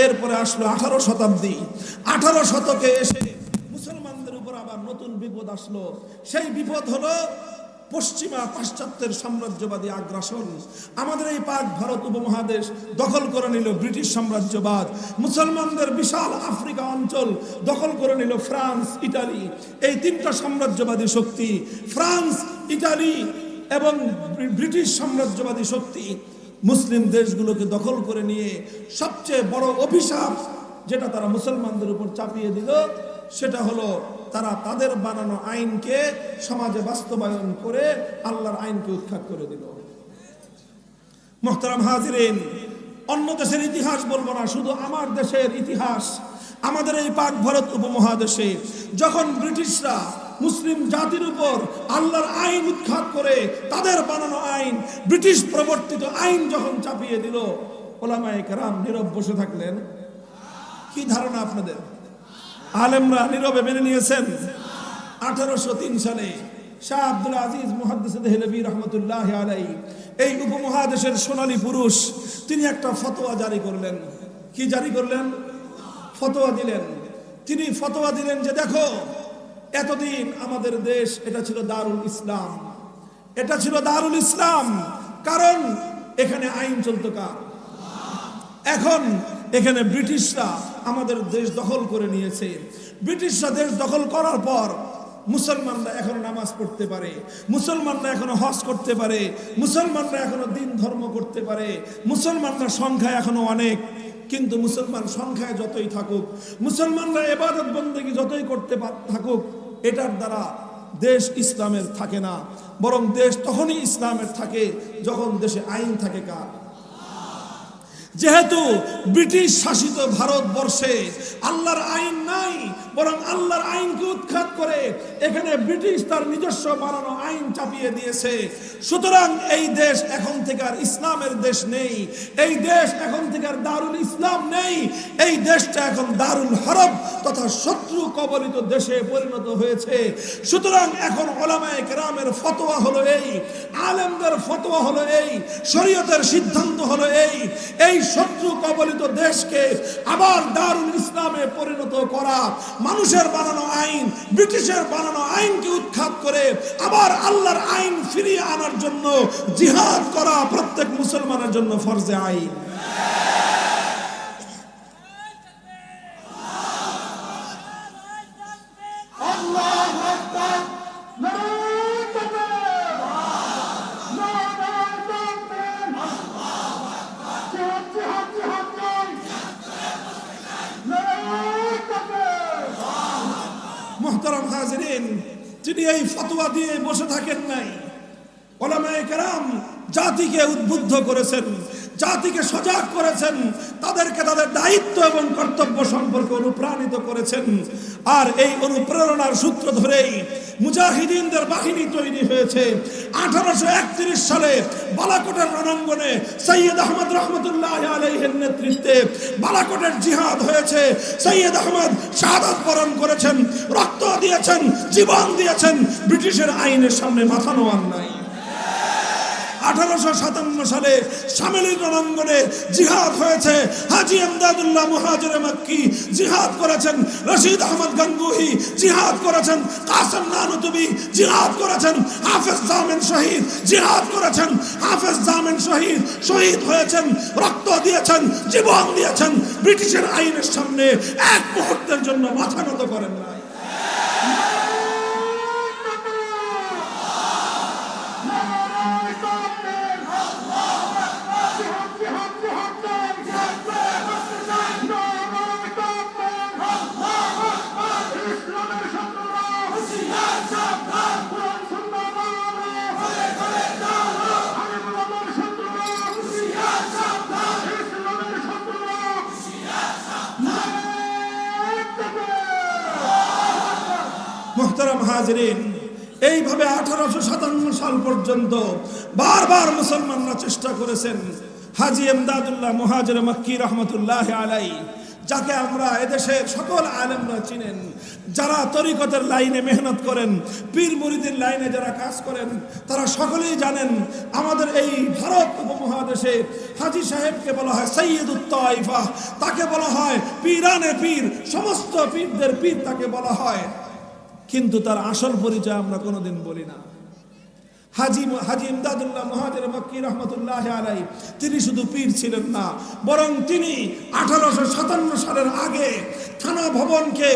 এরপরে আসলো 18 শতাব্দী। 18 শতকে এসে মুসলমানদের উপর আবার নতুন বিপদ আসলো। সেই বিপদ হলো পশ্চিমা পাশ্চাত্যের সাম্রাজ্যবাদী আগ্রাসন। আমাদের এই পাক ভারত উপমহাদেশ দখল করে নিল ব্রিটিশ সাম্রাজ্যবাদ। মুসলমানদের বিশাল আফ্রিকা অঞ্চল দখল করে নিল ফ্রান্স, ইটালি। এই 3টা সাম্রাজ্যবাদী শক্তি, ফ্রান্স, ইটালি এবং ব্রিটিশ সাম্রাজ্যবাদী শক্তি, মুসলিম দেশগুলোকে দখল করে নিয়ে সবচেয়ে বড় অভিশাপ যেটা তারা মুসলমানদের উপর চাপিয়ে দিল, সেটা হলো তারা তাদের বানানো আইনকে সমাজে বাস্তবায়ন করে আল্লাহর আইনকে উৎখাত করে দিল। মুহতারাম হাজিরিন, অন্য দেশের ইতিহাস বলবো না, শুধু আমার দেশের ইতিহাস। আমাদের এই পাক ভারত উপমহাদেশে যখন ব্রিটিশরা মুসলিম জাতির উপর আল্লাহর আইন উৎখাত করে তাদের বানানো আইন, ব্রিটিশ প্রবর্তিত আইন যখন চাপিয়ে দিল, ওলামায়ে কেরাম নীরব বসে থাকলেন? কি ধারণা আপনাদের? আলেমরা নীরবে মেনে নিয়েছেন? 1803 সালে শাহ আব্দুল আজিজ মুহাদ্দিস দেহলভী রহমতুল্লাহ আলাইহি, এই উপমহাদেশের সোনালী পুরুষ, তিনি একটা ফতোয়া জারি করলেন। কি জারি করলেন? ফতোয়া দিলেন। তিনি ফতোয়া দিলেন যে দেখো, এতদিন আমাদের দেশ এটা ছিল দারুল ইসলাম, এটা ছিল দারুল ইসলাম, কারণ এখানে আইন চলতো কার? এখন এখানে ব্রিটিশরা আমাদের দেশ দখল করে নিয়েছে। ব্রিটিশরা দেশ দখল করার পর মুসলমানরা এখনো নামাজ পড়তে পারে, মুসলমানরা এখনো হজ করতে পারে, মুসলমানরা এখনো দিন ধর্ম করতে পারে, মুসলমানরা সংখ্যা এখনো অনেক, কিন্তু মুসলমান সংখ্যায় যতই থাকুক, মুসলমানরা ইবাদত বন্দেগী যতই করতে থাকুক, এটার দ্বারা দেশ ইসলামের থাকে না, বরং দেশ তখনই ইসলামের থাকে যখন দেশে আইন থাকে কার? যেহেতু ব্রিটিশ শাসিত ভারতবর্ষে আল্লাহর আইন নাই, বরং আল্লাহর আইনকে উৎখাত করে এখানে ব্রিটিশ তার নিজস্ব বানানো আইন চাপিয়ে দিয়েছে। সুতরাং এই দেশ এখন থেকে আর ইসলামের দেশ নেই, এই দেশ এখন থেকে আর দারুল ইসলাম নেই, এই দেশটা এখন দারুল হরব তথা শত্রু কবলিত দেশে পরিণত হয়েছে। সুতরাং এখন উলামায়ে কেরামের ফতোয়া হলো এই, আলেমদের ফতোয়া হলো এই, শরীয়তের সিদ্ধান্ত হলো এই, এই শত্রু কবলিত দেশকে আবার দারুল ইসলামে পরিণত করা, মানুষের বানানো আইন, ব্রিটিশের বানানো আইনকে উৎখাত করে আবার আল্লাহর আইন ফিরিয়ে আনার জন্য জিহাদ করা প্রত্যেক মুসলমানের জন্য ফরজে আইন। মুহতারাম হাজিরিন, তিনি এই ফতোয়া দিয়ে বসে থাকেন নাই। উলামায়ে কেরাম জাতিকে উদ্বুদ্ধ করেছেন, জাতিকে সজাগ করেছেন, তাদেরকে তাদের দায়িত্ব এবং কর্তব্য সম্পর্কে অনুপ্রাণিত করেছেন। আর এই অনুপ্রেরণার সূত্র ধরেই মুজাহিদিনদের বাহিনী তৈরি হয়েছে। 1831 সালে বালাকোটের রণাঙ্গনে সৈয়দ আহমদ রহমতুল্লাহ আলাইহির নেতৃত্বে বালাকোটের জিহাদ হয়েছে। সৈয়দ আহমদ শাহাদাত বরণ করেছেন, রক্ত দিয়েছেন, জীবন দিয়েছেন, ব্রিটিশের আইনের সামনে মাথা নোয়ান নাই। 1857 সালে শামেলির রণাঙ্গনে জিহাদ হয়েছে। হাজী ইমদাদুল্লাহ মুহাজিরে মক্কি জিহাদ করেছেন, রশিদ আহমদ গঙ্গুহি জিহাদ করেছেন, কাসেম নানুতুবি জিহাদ করেছেন, হাফেজ জামিন শহীদ জিহাদ করেছেন, হাফেজ জামিন শহীদ শহীদ হয়েছেন, রক্ত দিয়েছেন, জীবন দিয়েছেন, ব্রিটিশের আইনের সামনে এক মুহূর্তের জন্য মাথা নত করেন নাই। মুহতারাম হাজিরিন, এইভাবে 1857 সাল পর্যন্ত বারবার মুসলমানরা চেষ্টা করেছেন। হাজী ইমদাদুল্লাহ মুহাজিরে মক্কি রহমতুল্লাহ আলাইহি, যাকে আমরা এদেশের সকল আলেমরা চিনেন, যারা তরিকতের লাইনে মেহনত করেন, পীর মুরিদের লাইনে যারা কাজ করেন, তারা সকলেই জানেন আমাদের এই ভারত উপমহাদেশে হাজী সাহেবকে বলা হয় সৈয়দুত তাইফা, তাকে বলা হয় পীরানে পীর, সমস্ত পীরদের পীর তাকে বলা হয়। কিন্তু তার আসল পরিচয় আমরা কোনোদিন বলি না। হাজী ইমদাদুল্লাহ মুহাজিরে মক্কি রহমতুল্লাহ আলাইহি, তিনি শুধু পীর ছিলেন না, বরং তিনি 1857 সালের আগে থানা ভবনকে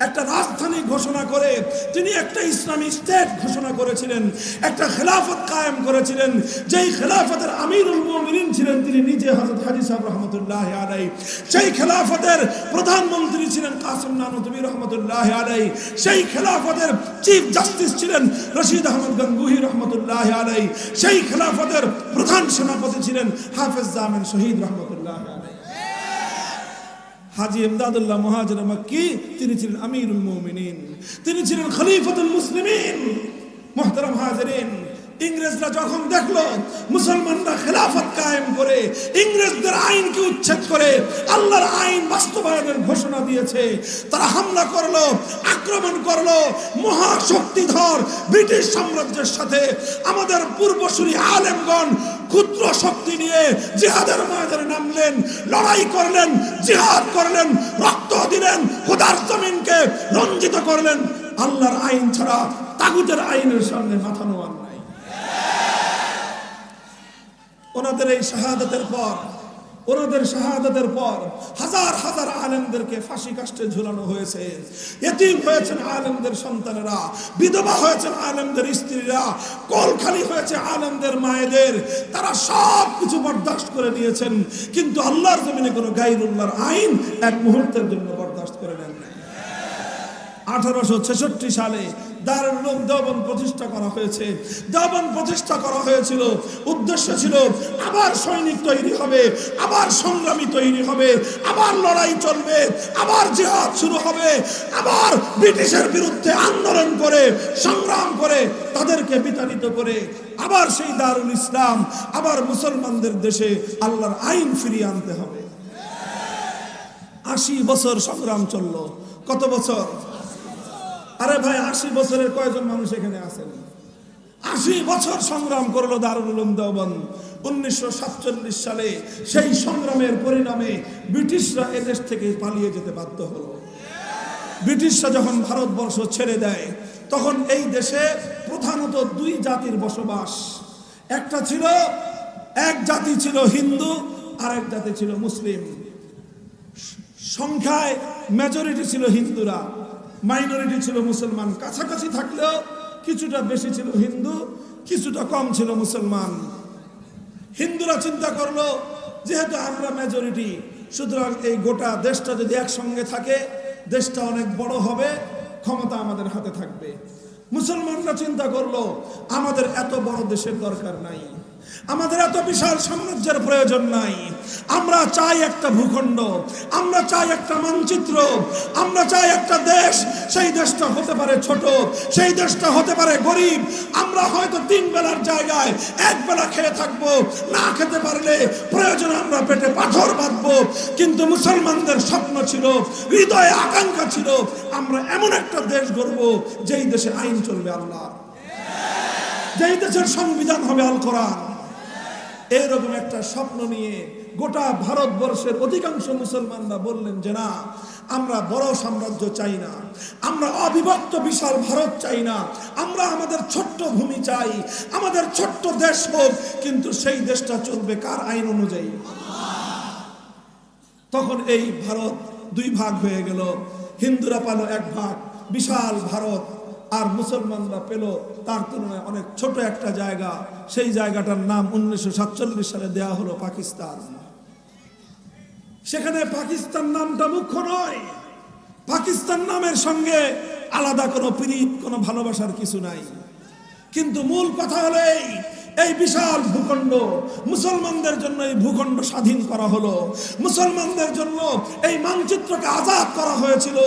একটা রাজধানী ঘোষণা করে তিনি একটা ইসলামী স্টেট ঘোষণা করেছিলেন, একটা খেলাফত কায়েম করেছিলেন। যেই খেলাফতের আমিরুল মুমিনিন ছিলেন তিনি নিজে হযরত হাজী সাহেব রহমতুল্লাহ আলাইহি, সেই খেলাফতের প্রধানমন্ত্রী ছিলেন কাসেম নানুতুবি রহমতুল্লাহ আলাইহি, সেই খেলাফতের চিফ জাস্টিস ছিলেন রশিদ আহমদ গঙ্গুহি রহমতুল্লাহ আলাইহি, সেই খেলাফতের প্রধান সেনাপতি ছিলেন হাফেজ জামিন শহীদ রহমতুল্লাহ আলাইহি। হাজী ইমদাদুল্লাহ মুহাজির মক্কি, তিনি ছিলেন আমিরুল মুমিনিন, তিনি ছিলেন খলিফাতুল মুসলিমিন। মুহতারাম হাজিরিন, ইংরেজরা যখন দেখলো মুসলমানরা খেলাফত কায়েম করে ইংরেজদের আইনকে উচ্ছেদ করে আল্লাহর আইন বাস্তবায়নের ঘোষণা দিয়েছে, তারা হামলা করলো, আক্রমণ করলো। মহাশক্তিধর ব্রিটিশ সাম্রাজ্যের সাথে আমাদের পূর্বসূরি আলেমগণ ক্ষুদ্র শক্তি নিয়ে জিহাদের ময়দানে নামলেন, লড়াই করলেন, জিহাদ করলেন, রক্ত দিলেন, খোদার জমিনকে রঞ্জিত করলেন। আল্লাহর আইন ছাড়া তাগুতের আইনের সামনে মাথা নোয়ান নাই। ওনাদের এই শাহাদাতের পর হাজার হাজার আলেমদেরকে ফাঁসি কাস্টে ঝুলানো হয়েছে। ইতিম হয়েছেন আলেমদের সন্তানেরা, বিধবা হয়েছেন আলেমদের স্ত্রীরা, কোল খালি হয়েছে আলেমদের মায়েদের। তারা সব কিছু বরদাস্ত করে নিয়েছেন, কিন্তু আল্লাহর জমিনে কোনো গায়রুল্লাহর আইন এক মুহূর্তের জন্য বরদাস্ত করে নেন নাই। 1866 সালে দারুল উলুম দেওবন্দ প্রতিষ্ঠা করা হয়েছে। দেওবন্দ প্রতিষ্ঠা করা হয়েছিল, উদ্দেশ্য ছিল আবার সৈনিক তৈরি হবে, আবার সংগ্রামী তৈরি হবে, আবার লড়াই চলবে, আবার জিহাদ শুরু হবে, আবার ব্রিটিশের বিরুদ্ধে আন্দোলন করে সংগ্রাম করে তাদেরকে বিতাড়িত করে আবার সেই দারুল ইসলাম, আবার মুসলমানদের দেশে আল্লাহর আইন ফিরিয়ে আনতে হবে। 80 বছর সংগ্রাম চললো। কত বছর? আরে ভাই, 80 বছরের কয়জন মানুষ এখানে আছেন? 80 বছর সংগ্রাম করলো দারুল উলুম দেওবন্দ। 1947 সালে সেই সংগ্রামের পরিণামে ব্রিটিশরা এদেশ থেকে পালিয়ে যেতে বাধ্য হলো। ব্রিটিশরা যখন ভারতবর্ষ ছেড়ে দেয়, তখন এই দেশে প্রধানত 2 জাতির বসবাস। এক জাতি ছিল হিন্দু, আর এক জাতি ছিল মুসলিম। সংখ্যায় মেজরিটি ছিল হিন্দুরা, মাইনরিটি ছিল মুসলমান। কাছাকাছি থাকলেও কিছুটা বেশি ছিল হিন্দু, কিছুটা কম ছিল মুসলমান। হিন্দুরা চিন্তা করলো, যেহেতু আমরা মেজরিটি, সুতরাং এই গোটা দেশটা যদি একসঙ্গে থাকে, দেশটা অনেক বড় হবে, ক্ষমতা আমাদের হাতে থাকবে। মুসলমানরা চিন্তা করলো, আমাদের এত বড় দেশের দরকার নাই, আমাদের এত বিশাল সাম্রাজ্যের প্রয়োজন নাই। আমরা চাই একটা ভূখণ্ড, আমরা চাই একটা মানচিত্র, আমরা চাই একটা দেশ। সেই দেশটা হতে পারে ছোট, সেই দেশটা হতে পারে গরিব। আমরা হয়তো 3 বেলার জায়গায় 1 বেলা খেয়ে থাকবো, না খেতে পারলে প্রয়োজনে আমরা পেটে পাথর বাঁধবো। কিন্তু মুসলমানদের স্বপ্ন ছিল, হৃদয়ে আকাঙ্ক্ষা ছিল, আমরা এমন একটা দেশ গড়ব যেই দেশে আইন চলবে আল্লাহ, যেই দেশের সংবিধান হবে আল কোরআন। এইরকম একটা স্বপ্ন নিয়ে গোটা ভারতবর্ষের অধিকাংশ মুসলমানরা বললেন যে না, আমরা বড় সাম্রাজ্য চাই না, আমরা অবিভক্ত বিশাল ভারত চাই না, আমরা আমাদের ছোট্ট ভূমি চাই, আমাদের ছোট্ট দেশ হোক, কিন্তু সেই দেশটা চলবে কার আইন অনুযায়ী। তখন এই ভারত 2 ভাগ হয়ে গেল। হিন্দুরা পেল 1 ভাগ, বিশাল ভারত, আর মুসলমানরা পেল তার তুলনায় অনেক ছোট একটা জায়গা। সেই জায়গাটার নাম 1947 সালে দেয়া হলো পাকিস্তান। সেখানে পাকিস্তান নামটা মুখ্য নয়, পাকিস্তান নামের সঙ্গে আলাদা কোনো প্রীতি, কোনো ভালোবাসার কিছু নাই। কিন্তু মূল কথা হলো এই বিশাল ভূখণ্ড, মুসলমানদের জন্য এই ভূখণ্ড স্বাধীন করা হলো, মুসলমানদের জন্য এই মানচিত্রকে আজাদ করা হয়েছিল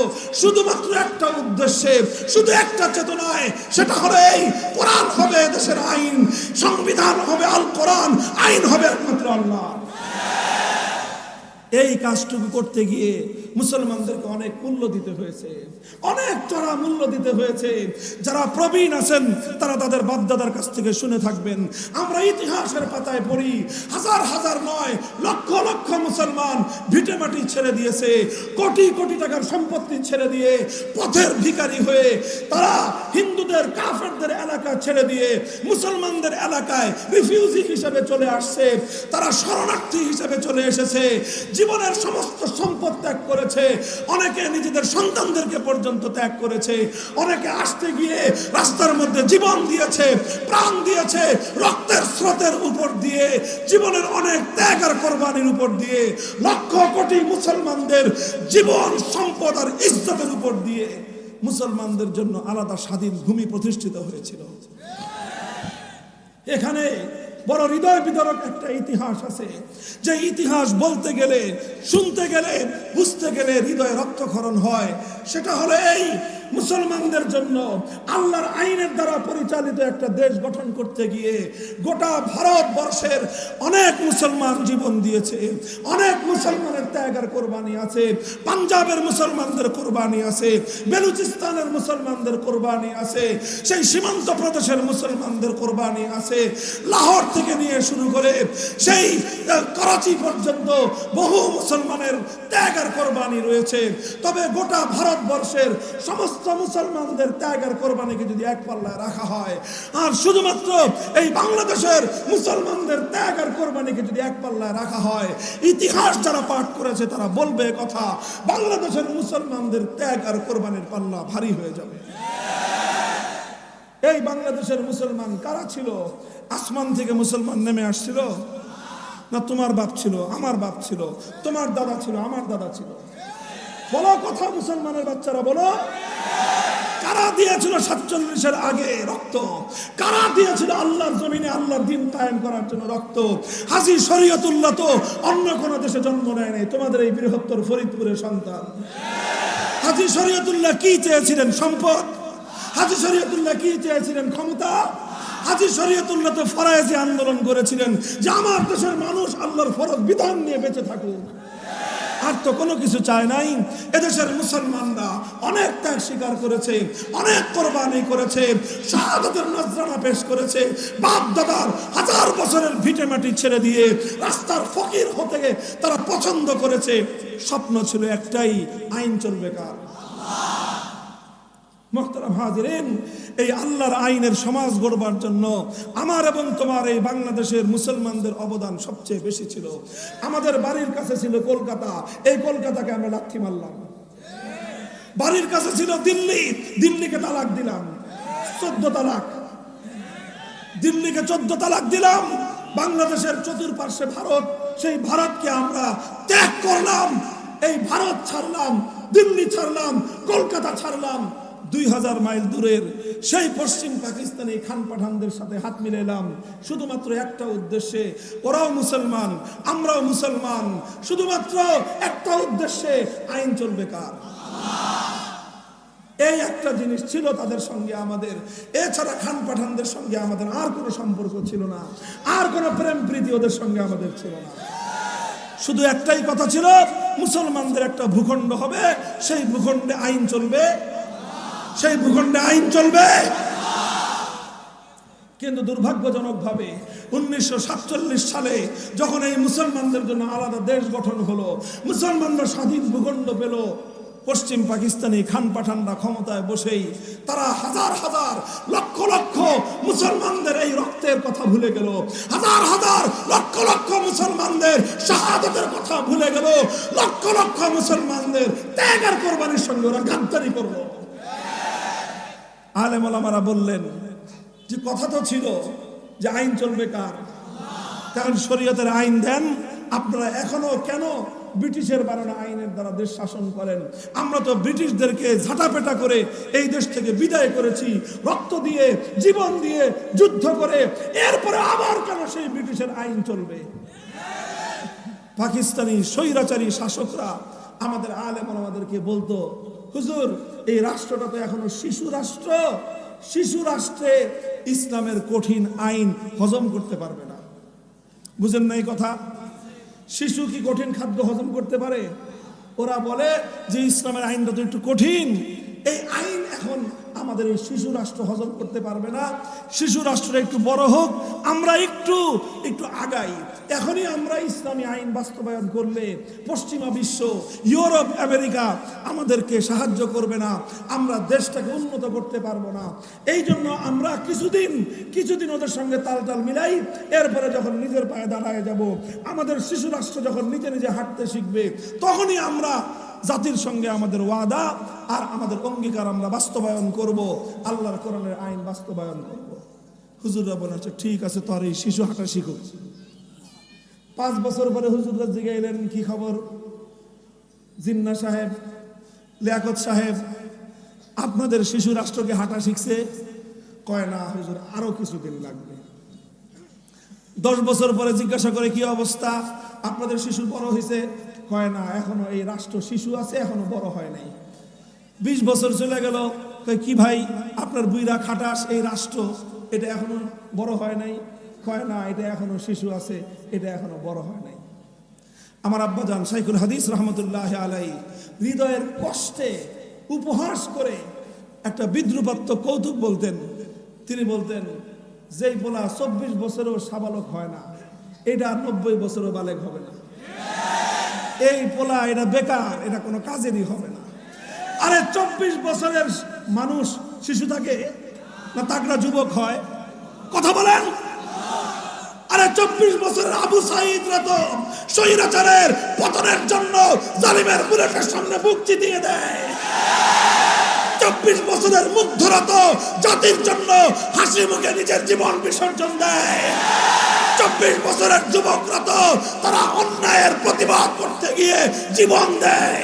শুধুমাত্র একটা উদ্দেশ্যে, শুধু একটা চেতনায়। সেটা হলো এই কোরআন হবে দেশের আইন, সংবিধান হবে আল কোরআন, আইন হবে একমাত্র আল্লাহ। এই কাজটুকু করতে গিয়ে মুসলমানদেরকে অনেক মূল্য দিতে হয়েছে, অনেক চড়া মূল্য দিতে হয়েছে। যারা প্রবীণ আছেন তারা তাদের বাপদাদার কাছ থেকে শুনে থাকবেন। আমরা ইতিহাসের পাতায় পড়ি, হাজার হাজার নয়, লক্ষ লক্ষ মুসলমান ভিটেমাটি ছেড়ে দিয়েছে, কোটি কোটি টাকার সম্পত্তি ছেড়ে দিয়ে পথের ভিখারি হয়ে তারা হিন্দুদের, কাফেরদের এলাকা ছেড়ে দিয়ে মুসলমানদের এলাকায় রিফিউজি হিসেবে চলে আসছে। তারা শরণার্থী হিসেবে চলে এসেছে, জীবনের সমস্ত সম্পদ ত্যাগ করেছে, অনেকে নিজেদের সন্তানদেরকে পর্যন্ত ত্যাগ করেছে, অনেকে আসতে গিয়ে রাস্তার মধ্যে জীবন দিয়েছে, প্রাণ দিয়েছে, রক্তের স্রোতের উপর দিয়ে, জীবনের অনেক ত্যাগ আর কোরবানির উপর দিয়ে, লক্ষ কোটি মুসলমানদের জীবন, সম্পদ আর ইজ্জতের উপর দিয়ে মুসলমানদের জন্য আলাদা স্বাধীন ভূমি প্রতিষ্ঠিত হয়েছিল। এখানে বড় হৃদয় বিদারক একটা ইতিহাস আছে, যে ইতিহাস বলতে গেলে, শুনতে গেলে, বুঝতে গেলে হৃদয় রক্তক্ষরণ হয়। সেটা হলো এই, মুসলমানদের জন্য আল্লাহর আইনের দ্বারা পরিচালিত একটা দেশ গঠন করতে গিয়ে গোটা ভারতবর্ষের অনেক মুসলমান জীবন দিয়েছে, অনেক মুসলমানের ত্যাগ আর কোরবানি আছে। পাঞ্জাবের মুসলমানদের কোরবানি আছে, বেলুচিস্তানের মুসলমানদের কোরবানি আছে, সেই সীমান্ত প্রদেশের মুসলমানদের কোরবানি আছে। লাহোর থেকে নিয়ে শুরু করে সেই করাচি পর্যন্ত বহু মুসলমানের ত্যাগ আর কোরবানি রয়েছে। তবে গোটা ভারতবর্ষের সমস্ত মুসলমানদের ত্যাগ আর কোরবানিকে যদি এক পাল্লায় রাখা হয়, আর শুধুমাত্র এই বাংলাদেশের মুসলমানদের ত্যাগ আর কোরবানিকে যদি এক পাল্লায় রাখা হয়, ইতিহাস যারা পাঠ করেছে তারা বলবে কথা, বাংলাদেশের মুসলমানদের ত্যাগ আর কোরবানির পাল্লা ভারী হয়ে যাবে। এই বাংলাদেশের মুসলমান কারা ছিল? আসমান থেকে মুসলমান নেমে আসছিল না? তোমার বাপ ছিল, আমার বাপ ছিল, তোমার দাদা ছিল, আমার দাদা ছিল। বলো কথা, মুসলমানের বাচ্চারা বলো, কারা দিয়েছিল 47-এর আগে রক্ত? কারা দিয়েছিল আল্লাহর জমিনে আল্লাহর দ্বীন কায়েম করার জন্য রক্ত? হাজী শরীয়তুল্লাহ তো অন্য কোন দেশে জন্ম নেয় নাই, তোমাদের এই বৃহত্তর ফরিদপুরের সন্তান। হাজী শরীয়তুল্লাহ কি চেয়েছিলেন? সম্পদ। হাজী শরীয়তুল্লাহ কি চেয়েছিলেন? ক্ষমতা। হাজী শরীয়তুল্লাহ তো ফরায়েজি আন্দোলন করেছিলেন যে আমার দেশের মানুষ আল্লাহর ফরজ বিধান নিয়ে বেঁচে থাকুক, আর তো কোনো কিছু চায় নাই। এদেশের মুসলমানরা অনেক ত্যাগ স্বীকার করেছে, অনেক কোরবানি করেছে, শাহাদাতের নজরানা পেশ করেছে, বাপ দাদার 1000 বছরের ভিটে মাটি ছেড়ে দিয়ে রাস্তার ফকির হতে তারা পছন্দ করেছে। স্বপ্ন ছিল একটাই, আইন চলবে কার? মুহতারাম হাজিরিন, এই আল্লাহর আইনের সমাজ গড়বার জন্য আমার এবং তোমার এই বাংলাদেশের মুসলমানদের অবদান সবচেয়ে বেশি ছিল। আমাদের বাড়ির কাছে ছিল কলকাতা, এই কলকাতাকে আমরা লাথি মারলাম। বাড়ির কাছে ছিল দিল্লি, দিল্লিকে তালাক দিলাম, 14 তালাক। দিল্লিকে 14 তালাক দিলাম। বাংলাদেশের চতুর্পার্শ্বে ভারত, সেই ভারতকে আমরা ত্যাগ করলাম। এই ভারত ছাড়লাম, দিল্লি ছাড়লাম, কলকাতা ছাড়লাম। 2000 মাইল দূরের সেই পশ্চিম পাকিস্তানি খান পাঠানদের সাথে হাত মিলাইলাম শুধুমাত্র একটা উদ্দেশ্যে, ওরাও মুসলমান, আমরাও মুসলমান, শুধুমাত্র একটা উদ্দেশ্যে, আইন চলবে কার? এই একটা জিনিস ছিল তাদের সঙ্গে আমাদের। এছাড়া খান পাঠানদের সঙ্গে আমাদের আর কোনো সম্পর্ক ছিল না, আর কোনো প্রেম প্রীতি ওদের সঙ্গে আমাদের ছিল না। শুধু একটাই কথা ছিল, মুসলমানদের একটা ভূখণ্ড হবে, সেই ভূখণ্ডে আইন চলবে, সেই ভূখণ্ডে আইন চলবে। কিন্তু দুর্ভাগ্যজনকভাবে 1947 সালে যখন এই মুসলমানদের জন্য আলাদা দেশ গঠন হলো, মুসলমানরা স্বাধীন ভূখণ্ড পেল, পশ্চিম পাকিস্তানি খান পাঠানরা ক্ষমতায় বসেই তারা হাজার হাজার লক্ষ লক্ষ মুসলমানদের এই রক্তের কথা ভুলে গেল, হাজার হাজার লক্ষ লক্ষ মুসলমানদের শাহাদাতের কথা ভুলে গেল, লক্ষ লক্ষ মুসলমানদের ত্যাগ আর কোরবানির সঙ্গে ওরা গাদ্দারি করলো। আলেম ওলামারা বললেন যে কথা তো ছিল যে আইন চলবে কার? কারণ শরীয়তের আইন দেন আপনারা, এখনো কেন ব্রিটিশের বানানো আইনের দ্বারা দেশ শাসন করেন? আমরা তো ব্রিটিশদেরকে ঝাঁটাপেটা করে এই দেশ থেকে বিদায় করেছি, রক্ত দিয়ে, জীবন দিয়ে, যুদ্ধ করে। এরপরে আবার কেন সেই ব্রিটিশের আইন চলবে? পাকিস্তানি স্বৈরাচারী শাসকরা আমাদের আলেম ওলামাদেরকে বলতো, হুজুর এই রাষ্ট্রটা তো এখনো শিশু রাষ্ট্র, শিশু রাষ্ট্রে ইসলামের কঠিন আইন হজম করতে পারবে না। বুঝেন না এই কথা? শিশু কি কঠিন খাদ্য হজম করতে পারে? ওরা বলে যে ইসলামের আইনটা তো একটু কঠিন, এই আইন এখন আমাদের এই শিশু রাষ্ট্র হজম করতে পারবে না। শিশু রাষ্ট্র একটু বড় হোক, আমরা একটু আগাই। এখনই আমরা ইসলামী আইন বাস্তবায়ন করলে পশ্চিমা বিশ্ব, ইউরোপ, আমেরিকা আমাদেরকে সাহায্য করবে না, আমরা দেশটাকে উন্নত করতে পারবো না। এই জন্য আমরা কিছুদিন ওদের সঙ্গে তাল মিলাই, এরপরে যখন নিজের পায়ে দাঁড়ায় যাব, আমাদের শিশু রাষ্ট্র যখন নিজে নিজে হাঁটতে শিখবে, তখনই আমরা জাতির সঙ্গে আমাদের ওয়াদা আর আমাদের অঙ্গীকার আমরা বাস্তবায়ন করব, আল্লাহর কোরআনের আইন বাস্তবায়ন করব। হুজুররা বলে, আচ্ছা ঠিক আছে, তোর এই শিশু হাঁটা শিখুক। 5 বছর পরে হুজুররা জিগাইলেন, কি খবর জিন্না সাহেব, লিয়াকত সাহেব, আপনাদের শিশু রাষ্ট্রকে হাঁটা শিখছে? কয় না হুজুর, আরো কিছুদিন লাগবে। 10 বছর পরে জিজ্ঞাসা করে কি অবস্থা, আপনাদের শিশু বড় হয়েছে? কয় না, এখনো এই রাষ্ট্র শিশু আছে, এখনো বড় হয় নাই। 20 বছর চলে গেল, কয় কি ভাই আপনার বুইরা খাটাস এই রাষ্ট্র, এটা এখনো বড় হয় নাই? কয় না, এটা এখনো শিশু আছে, এটা এখনো বড় হয় নাই। আমার আব্বাজান শাইখুল হাদিস রহমতুল্লাহ আলাইহি হৃদয়ের কষ্টে উপহাস করে একটা বিদ্রুপাত্মক কৌতুক বলতেন। তিনি বলতেন, যেই পোলা 24 বছরেও সাবালক হয় না, এটা 90 বছরও বালেক হবে না। এই পোলা এটা বেকার, এটা কোনো কাজেরই হবে না। আরে 24 বছরের মানুষ শিশু থাকে না, তাগড়া যুবক হয়? কথা বলেন। আরে 24 বছরের আবু সাঈদ তো স্বৈরাচারের পতনের জন্য জালিমের বুলেটের সামনে বুক চিতিয়ে দেয়। 24 বছরের মুগ্ধরা তো জাতির জন্য হাসি মুখে নিজের জীবন বিসর্জন দেয়। 24 বছরের যুবকরা তো তারা অন্যায়ের প্রতিবাদ করতে গিয়ে জীবন দেয়।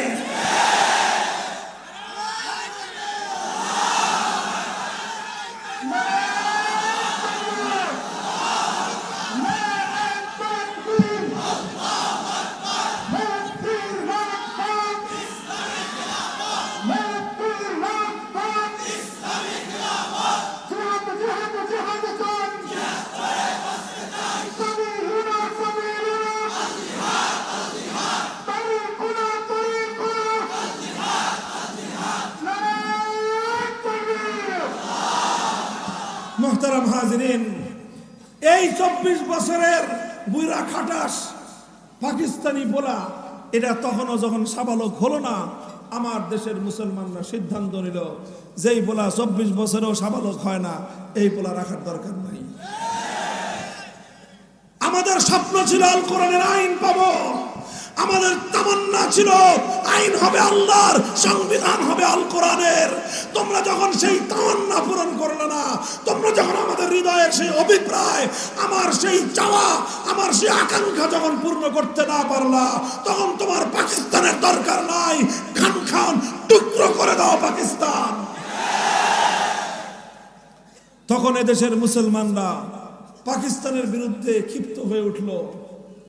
মোহতারাম হাজরিন, এই 24 বছরের বুইরা খাটাস পাকিস্তানি পোলা, এটা তখনও যখন সাবালক হলো না, আমার দেশের মুসলমানরা সিদ্ধান্ত নিল যেই পোলা 24 বছরেও সাবালক হয় না, এই পোলা রাখার দরকার নাই। আমাদের স্বপ্ন ছিল আল কোরআনের আইন পাবো, আমাদের তামান্না ছিল আইন হবে আল্লাহর, সংবিধান হবে আল কোরআনের। তোমরা যখন সেই তামান্না পূরণ করলে না, তোমরা যখন আমাদের হৃদয়ের সেই অভিপ্রায়, আমার সেই চাওয়া, আমার সেই আকাঙ্ক্ষা যখন পূর্ণ করতে না পারলা, তখন তোমার পাকিস্তানের দরকার নাই। খান খান টুকরো করে দাও পাকিস্তান। তখন এদেশের মুসলমানরা পাকিস্তানের বিরুদ্ধে ক্ষিপ্ত হয়ে উঠল।